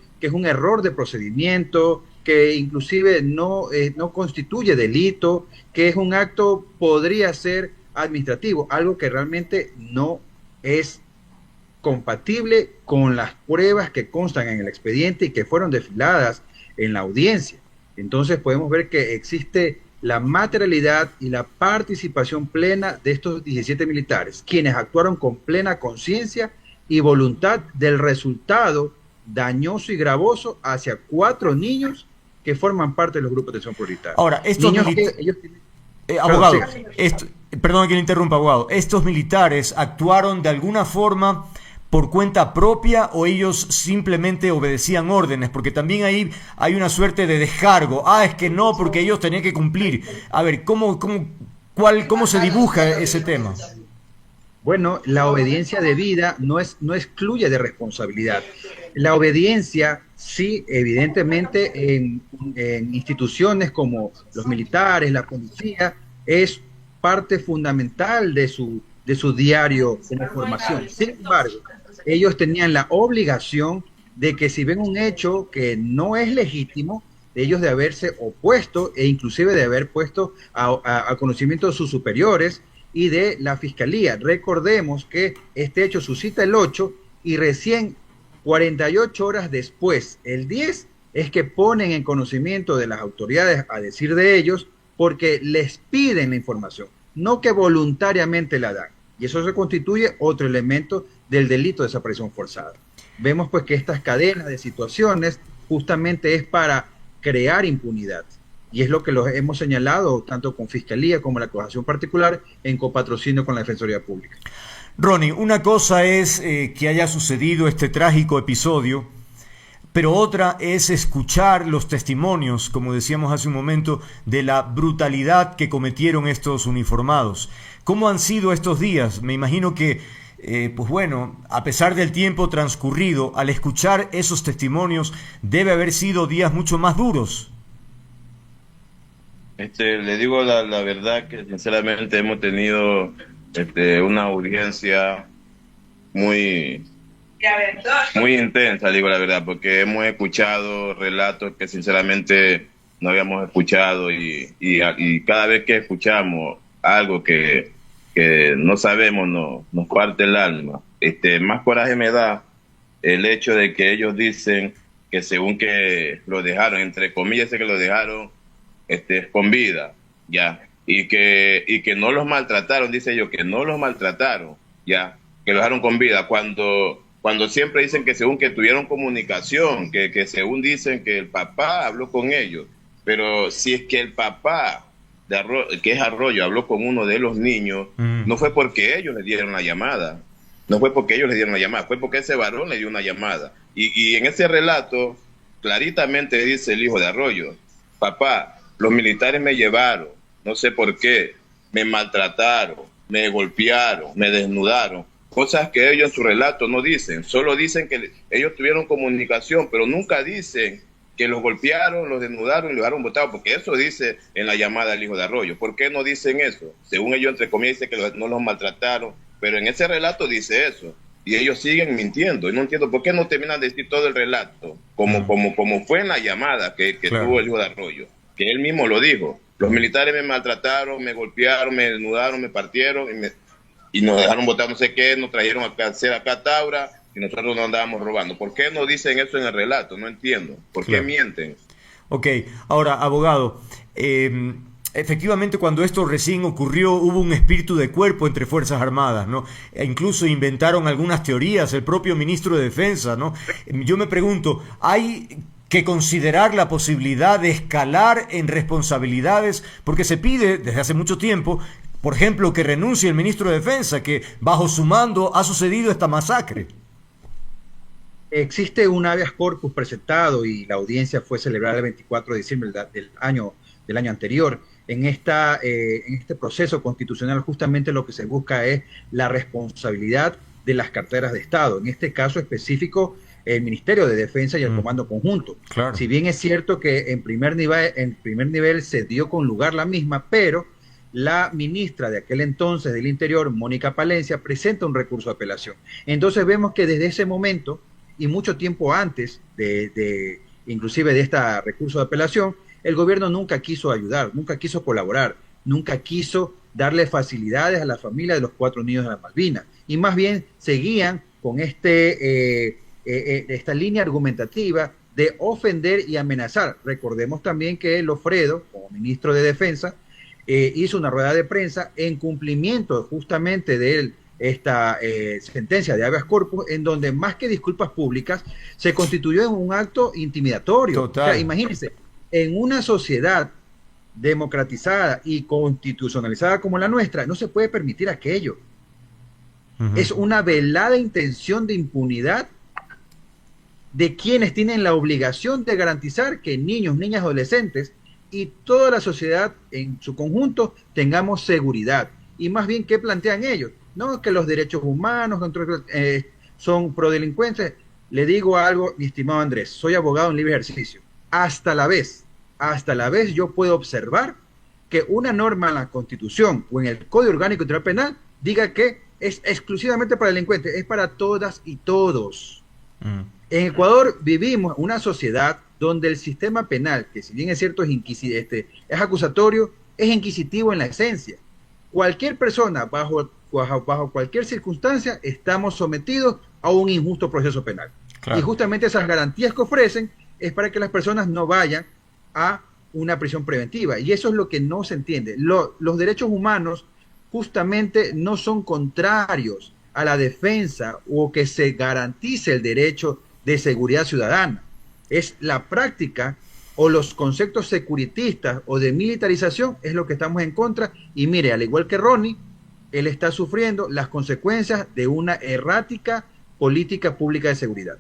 de procedimiento, que inclusive no constituye delito, que es un acto, podría ser administrativo, algo que realmente no es compatible con las pruebas que constan en el expediente y que fueron desfiladas en la audiencia. Entonces podemos ver que existe la materialidad y la participación plena de estos 17 militares, quienes actuaron con plena conciencia y voluntad del resultado dañoso y gravoso hacia 4 niños que forman parte de los grupos de atención prioritaria. Ahora, estos abogado, perdón que le interrumpa, abogado, ¿estos militares actuaron de alguna forma por cuenta propia o ellos simplemente obedecían órdenes? Porque también ahí hay una suerte de descargo. Es que no, porque ellos tenían que cumplir. A ver, ¿cómo se dibuja ese tema? Bueno, la obediencia debida no excluye de responsabilidad. La obediencia, sí, evidentemente, en instituciones como los militares, la policía, es parte fundamental de su diario de formación. Sin embargo, ellos tenían la obligación de que si ven un hecho que no es legítimo, ellos de haberse opuesto e inclusive de haber puesto a conocimiento de sus superiores y de la Fiscalía. Recordemos que este hecho suscita el 8 y recién 48 horas después, el 10, es que ponen en conocimiento de las autoridades, a decir de ellos, porque les piden la información, no que voluntariamente la dan. Y eso se constituye otro elemento del delito de desaparición forzada. Vemos pues que estas cadenas de situaciones justamente es para crear impunidad. Y es lo que los hemos señalado tanto con Fiscalía como la acusación particular en copatrocinio con la Defensoría Pública. Ronnie, una cosa es que haya sucedido este trágico episodio, pero otra es escuchar los testimonios, como decíamos hace un momento, de la brutalidad que cometieron estos uniformados. ¿Cómo han sido estos días? Me imagino que, pues bueno, a pesar del tiempo transcurrido, al escuchar esos testimonios, debe haber sido días mucho más duros. Le digo la verdad que sinceramente hemos tenido una audiencia muy, muy intensa, digo la verdad, porque hemos escuchado relatos que sinceramente no habíamos escuchado y cada vez que escuchamos algo que no sabemos nos parte el alma. Más coraje me da el hecho de que ellos dicen que según que lo dejaron, entre comillas, que lo dejaron con vida, ya, y que no los maltrataron, dice ellos, que no los maltrataron, ya, que los dejaron con vida, cuando siempre dicen que según que tuvieron comunicación, que según dicen que el papá habló con ellos, pero si es que el papá, que es Arroyo, habló con uno de los niños, no fue porque ellos le dieron la llamada, fue porque ese varón le dio una llamada, y en ese relato, claritamente dice el hijo de Arroyo, papá, los militares me llevaron, no sé por qué, me maltrataron, me golpearon, me desnudaron, cosas que ellos en su relato no dicen, solo dicen que ellos tuvieron comunicación, pero nunca dicen que los golpearon, los desnudaron y los dejaron botados, porque eso dice en la llamada del hijo de Arroyo. ¿Por qué no dicen eso? Según ellos, entre comillas, dice que no los maltrataron, pero en ese relato dice eso, y ellos siguen mintiendo, y no entiendo por qué no terminan de decir todo el relato, como fue en la llamada que tuvo el hijo de Arroyo, que él mismo lo dijo. Los militares me maltrataron, me golpearon, me desnudaron, me partieron y nos dejaron botar no sé qué, nos trajeron a hacer acá Taura y nosotros no andábamos robando. ¿Por qué no dicen eso en el relato? No entiendo. ¿Por qué mienten? Ok, ahora, abogado, efectivamente cuando esto recién ocurrió hubo un espíritu de cuerpo entre Fuerzas Armadas, ¿no? E incluso inventaron algunas teorías, el propio ministro de Defensa, ¿no? Yo me pregunto, ¿hay que considerar la posibilidad de escalar en responsabilidades? Porque se pide desde hace mucho tiempo, por ejemplo, que renuncie el ministro de Defensa, que bajo su mando ha sucedido esta masacre. Existe un habeas corpus presentado y la audiencia fue celebrada el 24 de diciembre del año anterior. En este proceso constitucional justamente lo que se busca es la responsabilidad de las carteras de Estado. En este caso específico, el Ministerio de Defensa y el Comando Conjunto. Claro. Si bien es cierto que en primer nivel se dio con lugar la misma, pero la ministra de aquel entonces del Interior, Mónica Palencia, presenta un recurso de apelación. Entonces vemos que desde ese momento y mucho tiempo antes inclusive de este recurso de apelación, el gobierno nunca quiso ayudar, nunca quiso colaborar, nunca quiso darle facilidades a la familia de los 4 niños de las Malvinas, y más bien seguían con esta línea argumentativa de ofender y amenazar. Recordemos también que Lofredo, como ministro de Defensa, hizo una rueda de prensa en cumplimiento justamente de esta sentencia de habeas corpus, en donde más que disculpas públicas, se constituyó en un acto intimidatorio. Total. O sea, imagínense, en una sociedad democratizada y constitucionalizada como la nuestra, no se puede permitir aquello. Es una velada intención de impunidad de quienes tienen la obligación de garantizar que niños, niñas, adolescentes y toda la sociedad en su conjunto tengamos seguridad. Y más bien, ¿qué plantean ellos? No, que los derechos humanos son prodelincuentes. Le digo algo, mi estimado Andrés, soy abogado en libre ejercicio. Hasta la vez yo puedo observar que una norma en la Constitución o en el Código Orgánico Integral Penal diga que es exclusivamente para delincuentes, es para todas y todos. En Ecuador vivimos una sociedad donde el sistema penal, que si bien es cierto es acusatorio, es inquisitivo en la esencia. Cualquier persona, bajo cualquier circunstancia, estamos sometidos a un injusto proceso penal. Claro. Y justamente esas garantías que ofrecen es para que las personas no vayan a una prisión preventiva. Y eso es lo que no se entiende. Los derechos humanos justamente no son contrarios a la defensa o que se garantice el derecho de seguridad ciudadana. Es la práctica o los conceptos securitistas o de militarización es lo que estamos en contra. Y mire, al igual que Ronnie, él está sufriendo las consecuencias de una errática política pública de seguridad.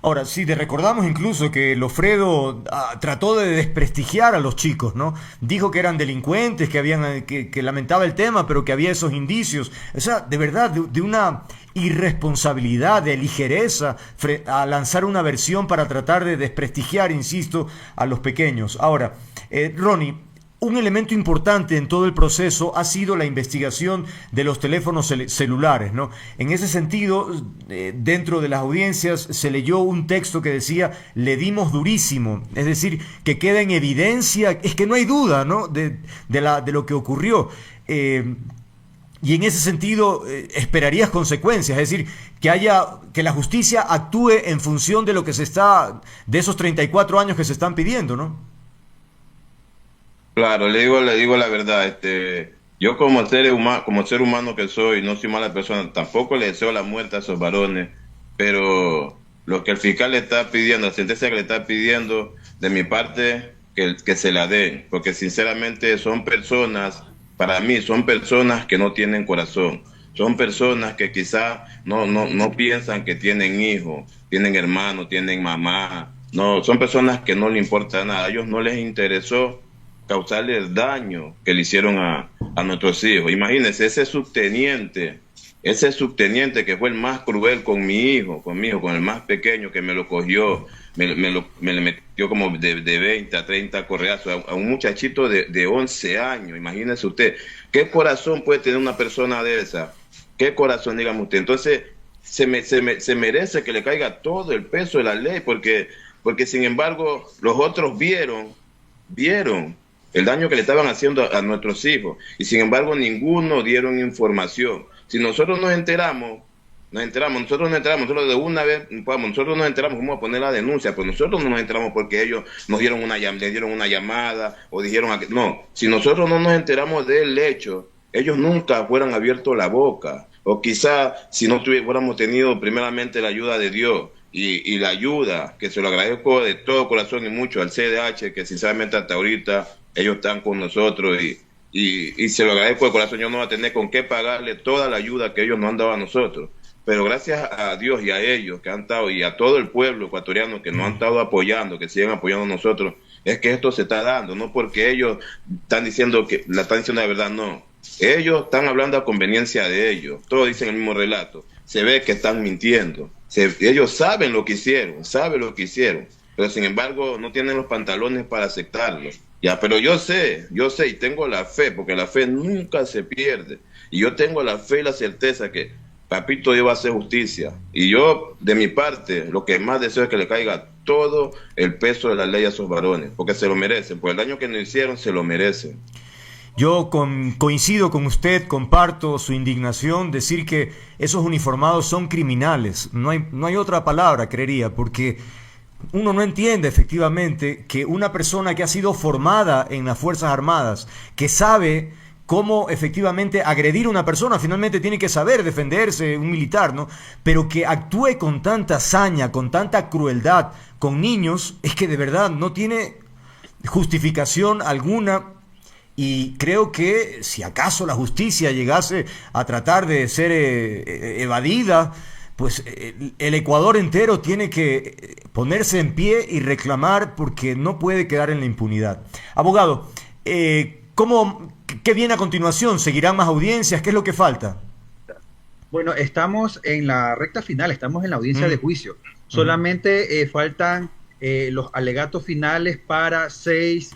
Ahora, sí, te recordamos incluso que Lofredo trató de desprestigiar a los chicos, ¿no? Dijo que eran delincuentes, que lamentaba el tema, pero que había esos indicios. O sea, de verdad, de una irresponsabilidad, de ligereza a lanzar una versión para tratar de desprestigiar, insisto, a los pequeños. Ahora, Ronnie, un elemento importante en todo el proceso ha sido la investigación de los teléfonos celulares, ¿no? En ese sentido, dentro de las audiencias se leyó un texto que decía: le dimos durísimo, es decir, que queda en evidencia, es que no hay duda, ¿no?, de lo que ocurrió. Y en ese sentido, esperarías consecuencias, es decir, que la justicia actúe en función de lo que de esos 34 años que se están pidiendo, ¿no? Claro, le digo la verdad, yo como ser humano que soy, no soy mala persona, tampoco le deseo la muerte a esos varones, pero lo que el fiscal le está pidiendo, la sentencia que le está pidiendo, de mi parte, que se la den, porque sinceramente son personas, para mí son personas que no tienen corazón, son personas que quizá no piensan que tienen hijos, tienen hermanos, tienen mamá, no, son personas que no le importa nada, a ellos no les interesó causarle el daño que le hicieron a nuestros hijos. Imagínense, ese subteniente que fue el más cruel con mi hijo, con el más pequeño, que me lo cogió, me le metió como de 20 a 30 correazos a un muchachito de 11 años. Imagínense usted, ¿qué corazón puede tener una persona de esa? ¿Qué corazón, dígame usted? Entonces, se merece que le caiga todo el peso de la ley, porque sin embargo, los otros vieron el daño que le estaban haciendo a nuestros hijos, y sin embargo ninguno dieron información. Si nosotros nos enteramos nosotros de una vez, nosotros nos enteramos, vamos a poner la denuncia, pero nosotros no nos enteramos porque ellos le dieron una llamada o dijeron, no, si nosotros no nos enteramos del hecho, ellos nunca fueran abierto la boca, o quizá si no hubiéramos tenido primeramente la ayuda de Dios, y la ayuda, que se lo agradezco de todo corazón y mucho al CDH, que sinceramente hasta ahorita ellos están con nosotros, y se lo agradezco de corazón. Yo no voy a tener con qué pagarle toda la ayuda que ellos nos han dado a nosotros, pero gracias a Dios y a ellos que han estado, y a todo el pueblo ecuatoriano que nos han estado apoyando, que siguen apoyando a nosotros, es que esto se está dando, no porque ellos están diciendo la verdad, no. Ellos están hablando a conveniencia de ellos, todos dicen el mismo relato, se ve que están mintiendo, ellos saben lo que hicieron, pero sin embargo no tienen los pantalones para aceptarlo. Ya, pero yo sé y tengo la fe, porque la fe nunca se pierde, y yo tengo la fe y la certeza que Papito Dios va a hacer justicia, y yo de mi parte lo que más deseo es que le caiga todo el peso de la ley a esos varones, porque se lo merecen, por el daño que nos hicieron se lo merecen. Yo coincido con usted, comparto su indignación, decir que esos uniformados son criminales, no hay otra palabra, creería, porque uno no entiende efectivamente que una persona que ha sido formada en las Fuerzas Armadas, que sabe cómo efectivamente agredir a una persona, finalmente tiene que saber defenderse, un militar, ¿no? Pero que actúe con tanta hazaña, con tanta crueldad con niños, es que de verdad no tiene justificación alguna. Y creo que si acaso la justicia llegase a tratar de ser evadida, pues el Ecuador entero tiene que ponerse en pie y reclamar, porque no puede quedar en la impunidad. Abogado, ¿qué viene a continuación? ¿Seguirán más audiencias? ¿Qué es lo que falta? Bueno, estamos en la recta final, estamos en la audiencia de juicio. Solamente faltan los alegatos finales para 6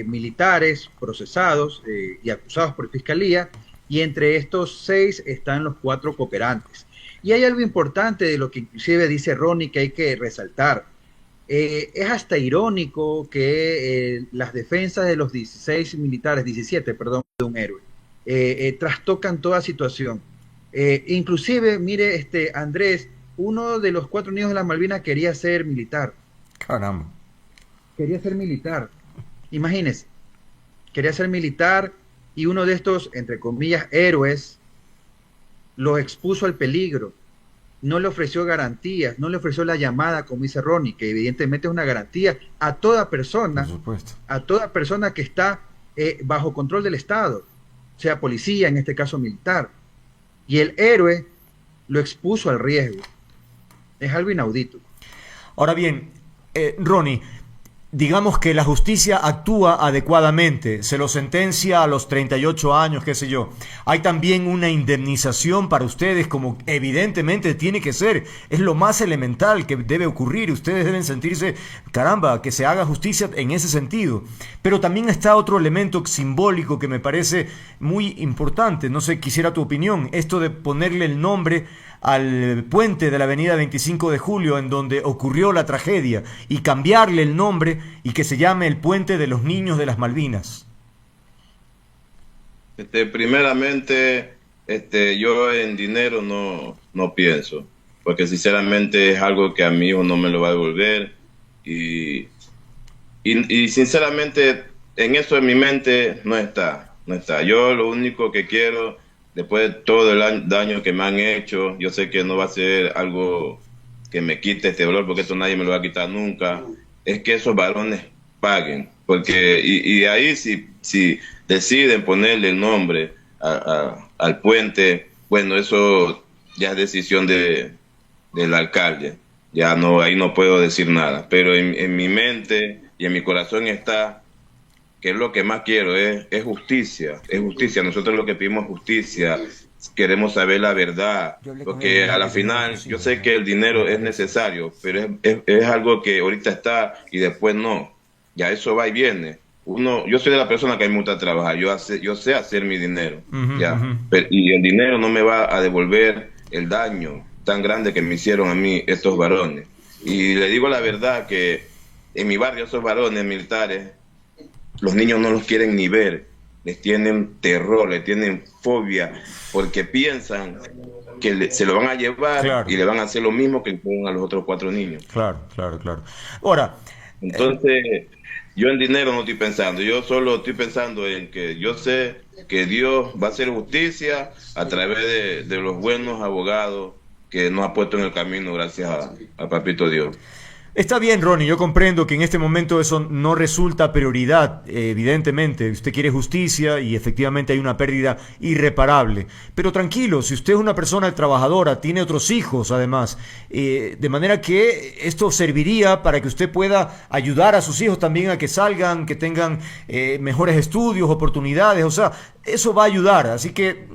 militares procesados y acusados por Fiscalía, y entre estos 6 están los 4 cooperantes. Y hay algo importante de lo que inclusive dice Ronnie que hay que resaltar. Es hasta irónico que las defensas de los 17 militares de un héroe trastocan toda situación. Inclusive, mire, Andrés, uno de los 4 niños de la Malvinas quería ser militar. Caramba. Quería ser militar. Imagínense, quería ser militar, y uno de estos, entre comillas, héroes, lo expuso al peligro, no le ofreció garantías, no le ofreció la llamada, como dice Ronnie, que evidentemente es una garantía a toda persona, que está bajo control del Estado, sea policía, en este caso militar, y el héroe lo expuso al riesgo. Es algo inaudito. Ahora bien, Ronnie, digamos que la justicia actúa adecuadamente, se lo sentencia a los 38 años, qué sé yo. Hay también una indemnización para ustedes, como evidentemente tiene que ser, es lo más elemental que debe ocurrir. Ustedes deben sentirse, caramba, que se haga justicia en ese sentido. Pero también está otro elemento simbólico que me parece muy importante, no sé, quisiera tu opinión, esto de ponerle el nombre al puente de la avenida 25 de Julio en donde ocurrió la tragedia y cambiarle el nombre y que se llame el Puente de los Niños de las Malvinas. Primeramente, yo en dinero no pienso, porque sinceramente es algo que a mi hijo no me lo va a devolver y sinceramente en eso en mi mente no está. Yo lo único que quiero, después de todo el daño que me han hecho, yo sé que no va a ser algo que me quite este dolor, porque esto nadie me lo va a quitar nunca, es que esos varones paguen, porque y ahí si deciden ponerle el nombre al puente, bueno, eso ya es decisión del alcalde, ya no, ahí no puedo decir nada, pero en mi mente y en mi corazón está que es lo que más quiero, es justicia, nosotros lo que pedimos es justicia, queremos saber la verdad, porque a la final yo sé que el dinero es necesario, pero es algo que ahorita está y después no, ya eso va y viene. Yo soy de la persona que a mí me gusta trabajar, yo sé hacer mi dinero, y el dinero no me va a devolver el daño tan grande que me hicieron a mí estos varones. Y le digo la verdad que en mi barrio esos varones militares, los niños no los quieren ni ver, les tienen terror, les tienen fobia, porque piensan que se lo van a llevar, claro, y le van a hacer lo mismo que le ponen a los otros 4 niños. Claro. Ahora, entonces, yo en dinero no estoy pensando, yo solo estoy pensando en que yo sé que Dios va a hacer justicia a través de los buenos abogados que nos ha puesto en el camino, gracias a Papito Dios. Está bien, Ronnie, yo comprendo que en este momento eso no resulta prioridad, evidentemente, usted quiere justicia y efectivamente hay una pérdida irreparable, pero tranquilo, si usted es una persona trabajadora, tiene otros hijos además, de manera que esto serviría para que usted pueda ayudar a sus hijos también a que salgan, que tengan mejores estudios, oportunidades, o sea, eso va a ayudar, así que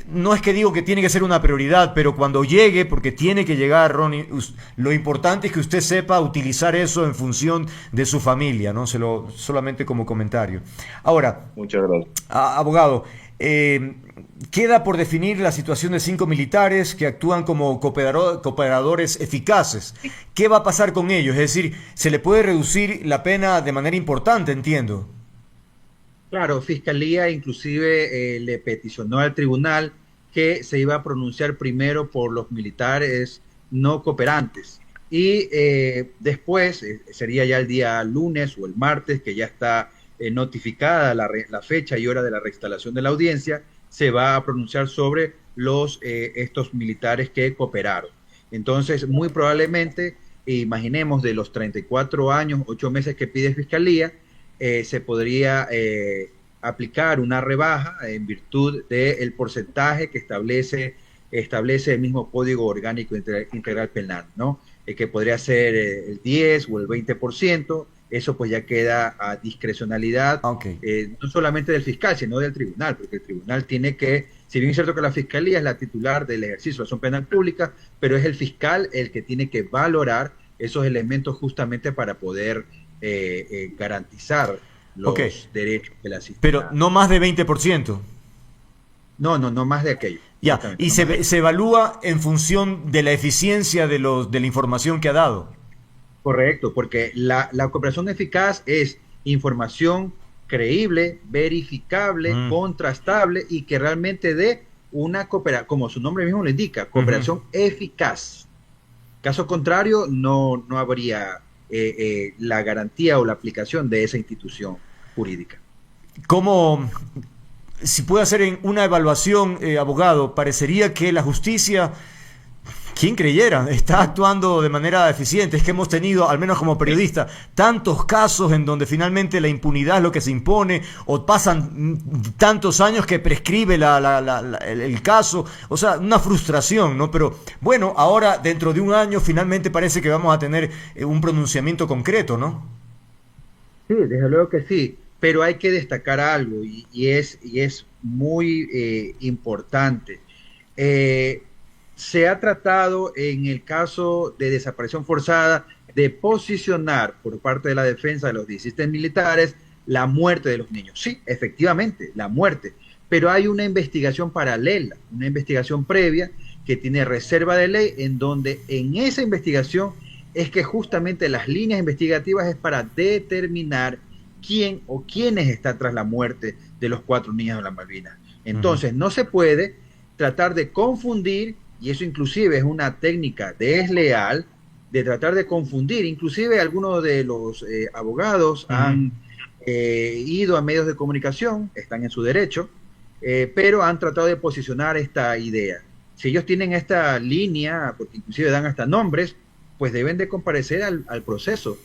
no es que digo que tiene que ser una prioridad, pero cuando llegue, porque tiene que llegar, Ronnie, lo importante es que usted sepa utilizar eso en función de su familia, ¿no? Solamente como comentario. Ahora, muchas gracias. Abogado, queda por definir la situación de 5 militares que actúan como cooperadores eficaces. ¿Qué va a pasar con ellos? Es decir, ¿se le puede reducir la pena de manera importante, entiendo? Claro, Fiscalía inclusive le peticionó al tribunal que se iba a pronunciar primero por los militares no cooperantes y después, sería ya el día lunes o el martes, que ya está notificada la fecha y hora de la reinstalación de la audiencia, se va a pronunciar sobre estos militares que cooperaron. Entonces, muy probablemente, imaginemos de los 34 años, 8 meses que pide Fiscalía, se podría aplicar una rebaja en virtud del porcentaje que establece el mismo Código Orgánico Integral Penal, ¿no? Que podría ser el 10 o el 20%, eso pues ya queda a discrecionalidad, no solamente del fiscal, sino del tribunal, porque el tribunal tiene que, si bien es cierto que la Fiscalía es la titular del ejercicio de la acción penal pública, pero es el fiscal el que tiene que valorar esos elementos justamente para poder garantizar los derechos de la asistencia. Pero no más de 20%. No más de aquello. Ya, y se evalúa en función de la eficiencia de la información que ha dado. Correcto, porque la cooperación eficaz es información creíble, verificable, contrastable y que realmente dé una cooperación, como su nombre mismo lo indica, cooperación eficaz. Caso contrario, no habría la garantía o la aplicación de esa institución jurídica. ¿Cómo, si puede hacer una evaluación, abogado, parecería que la justicia ¿Quién creyera? Está actuando de manera eficiente. Es que hemos tenido, al menos como periodista, tantos casos en donde finalmente la impunidad es lo que se impone, o pasan tantos años que prescribe el caso. O sea, una frustración, ¿no? Pero bueno, ahora dentro de un año finalmente parece que vamos a tener un pronunciamiento concreto, ¿no? Sí, desde luego que sí, pero hay que destacar algo y es muy importante. Eh, Se ha tratado en el caso de desaparición forzada de posicionar por parte de la defensa de los 17 militares la muerte de los niños. Sí, efectivamente, la muerte, pero hay una investigación paralela, una investigación previa que tiene reserva de ley, en donde en esa investigación es que justamente las líneas investigativas es para determinar quién o quiénes están tras la muerte de los 4 niños de las Malvinas. Entonces, no se puede tratar de confundir, y eso inclusive es una técnica desleal, de tratar de confundir. Inclusive algunos de los abogados han ido a medios de comunicación, están en su derecho, pero han tratado de posicionar esta idea. Si ellos tienen esta línea, porque inclusive dan hasta nombres, pues deben de comparecer al proceso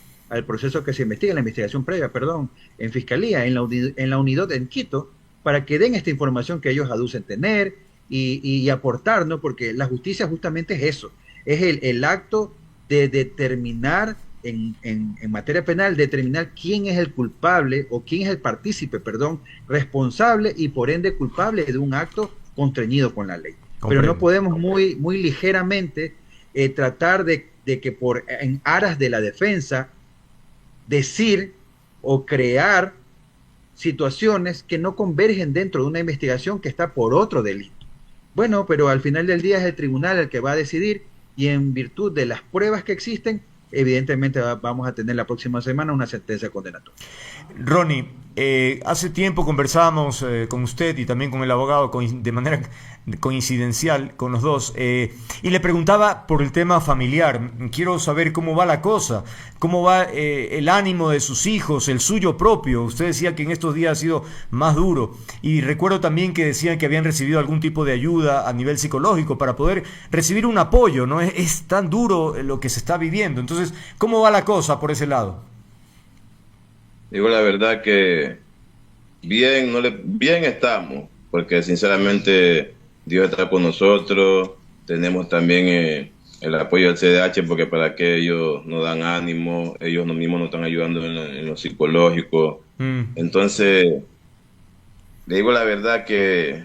que se investiga, la investigación previa, perdón, en Fiscalía, en la unidad en Quito, para que den esta información que ellos aducen tener y aportar, ¿no? Porque la justicia justamente es eso, es el acto de determinar en materia penal, determinar quién es el culpable o quién es el partícipe, perdón, responsable y por ende culpable de un acto contrañido con la ley. Comprendo. Pero no podemos muy ligeramente tratar de que en aras de la defensa decir o crear situaciones que no convergen dentro de una investigación que está por otro delito. Bueno, pero al final del día es el tribunal el que va a decidir, y en virtud de las pruebas que existen, evidentemente vamos a tener la próxima semana una sentencia condenatoria. Ronnie, hace tiempo conversábamos con usted y también con el abogado de manera coincidencial con los dos, y le preguntaba por el tema familiar. Quiero saber cómo va la cosa, cómo va el ánimo de sus hijos, el suyo propio. Usted decía que en estos días ha sido más duro, y recuerdo también que decían que habían recibido algún tipo de ayuda a nivel psicológico para poder recibir un apoyo, ¿no? Es tan duro lo que se está viviendo. Entonces, ¿cómo va la cosa por ese lado? Digo la verdad que bien estamos, porque sinceramente Dios está con nosotros. Tenemos también el apoyo del CDH, porque para que ellos nos dan ánimo, ellos mismos nos están ayudando en lo psicológico. Entonces, le digo la verdad que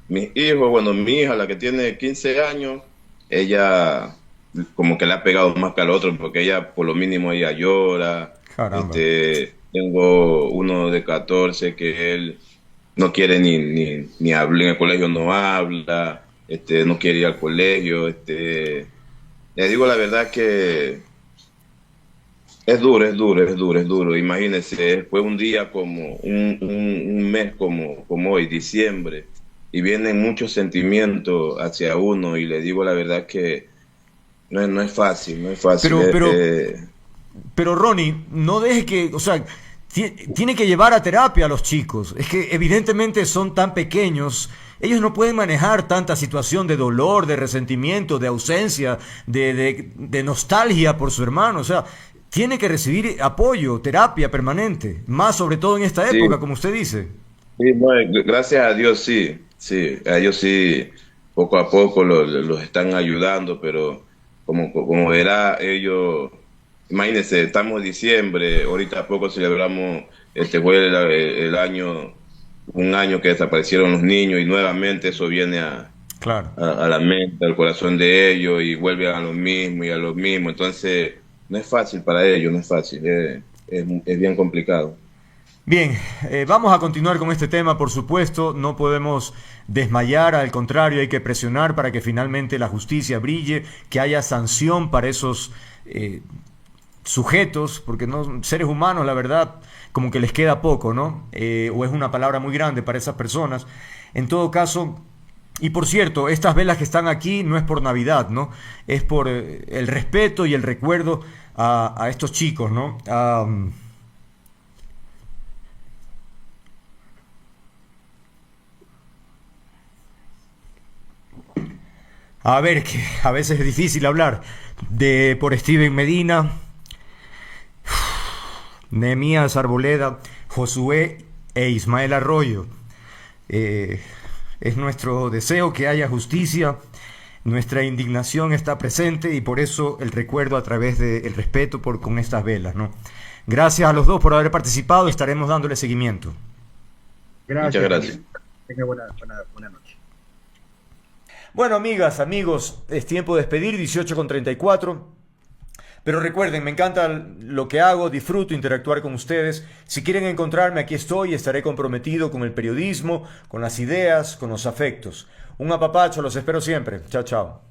mis hijos, bueno, mi hija, la que tiene 15 años, ella como que le ha pegado más que al otro, porque ella por lo mínimo ella llora. Caramba. Tengo uno de 14 que él no quiere ni hablar, en el colegio no habla, no quiere ir al colegio. Le digo la verdad que es duro. Imagínense, fue un día como un mes como hoy, diciembre, y vienen muchos sentimientos hacia uno, y le digo la verdad que no es fácil. Pero Ronnie, no deje que, o sea, tiene que llevar a terapia a los chicos. Es que evidentemente son tan pequeños, ellos no pueden manejar tanta situación de dolor, de resentimiento, de ausencia, de nostalgia por su hermano. O sea, tiene que recibir apoyo, terapia permanente, más sobre todo en esta época, como usted dice. Sí, no, gracias a Dios sí, a ellos sí, poco a poco los están ayudando, pero como verá, ellos... Imagínense, estamos en diciembre, ahorita a poco celebramos, fue el año, un año que desaparecieron los niños, y nuevamente eso viene a la mente, al corazón de ellos, y vuelve a lo mismo. Entonces, no es fácil para ellos, no es fácil, es bien complicado. Bien, vamos a continuar con este tema, por supuesto. No podemos desmayar, al contrario, hay que presionar para que finalmente la justicia brille, que haya sanción para esos sujetos, porque no, seres humanos, la verdad, como que les queda poco, ¿no? O es una palabra muy grande para esas personas. En todo caso, y por cierto, estas velas que están aquí no es por Navidad, ¿no? Es por el respeto y el recuerdo a estos chicos, ¿no? A ver, que a veces es difícil hablar. Por Steven Medina, Nehemías Arboleda, Josué e Ismael Arroyo. Es nuestro deseo que haya justicia. Nuestra indignación está presente y por eso el recuerdo a través del respeto con estas velas, ¿no? Gracias a los dos por haber participado. Estaremos dándole seguimiento. Muchas gracias. Tenga buena noche. Bueno, amigas, amigos, es tiempo de despedir, 18:34. Pero recuerden, me encanta lo que hago, disfruto interactuar con ustedes. Si quieren encontrarme, aquí estoy, estaré comprometido con el periodismo, con las ideas, con los afectos. Un apapacho, los espero siempre. Chao, chao.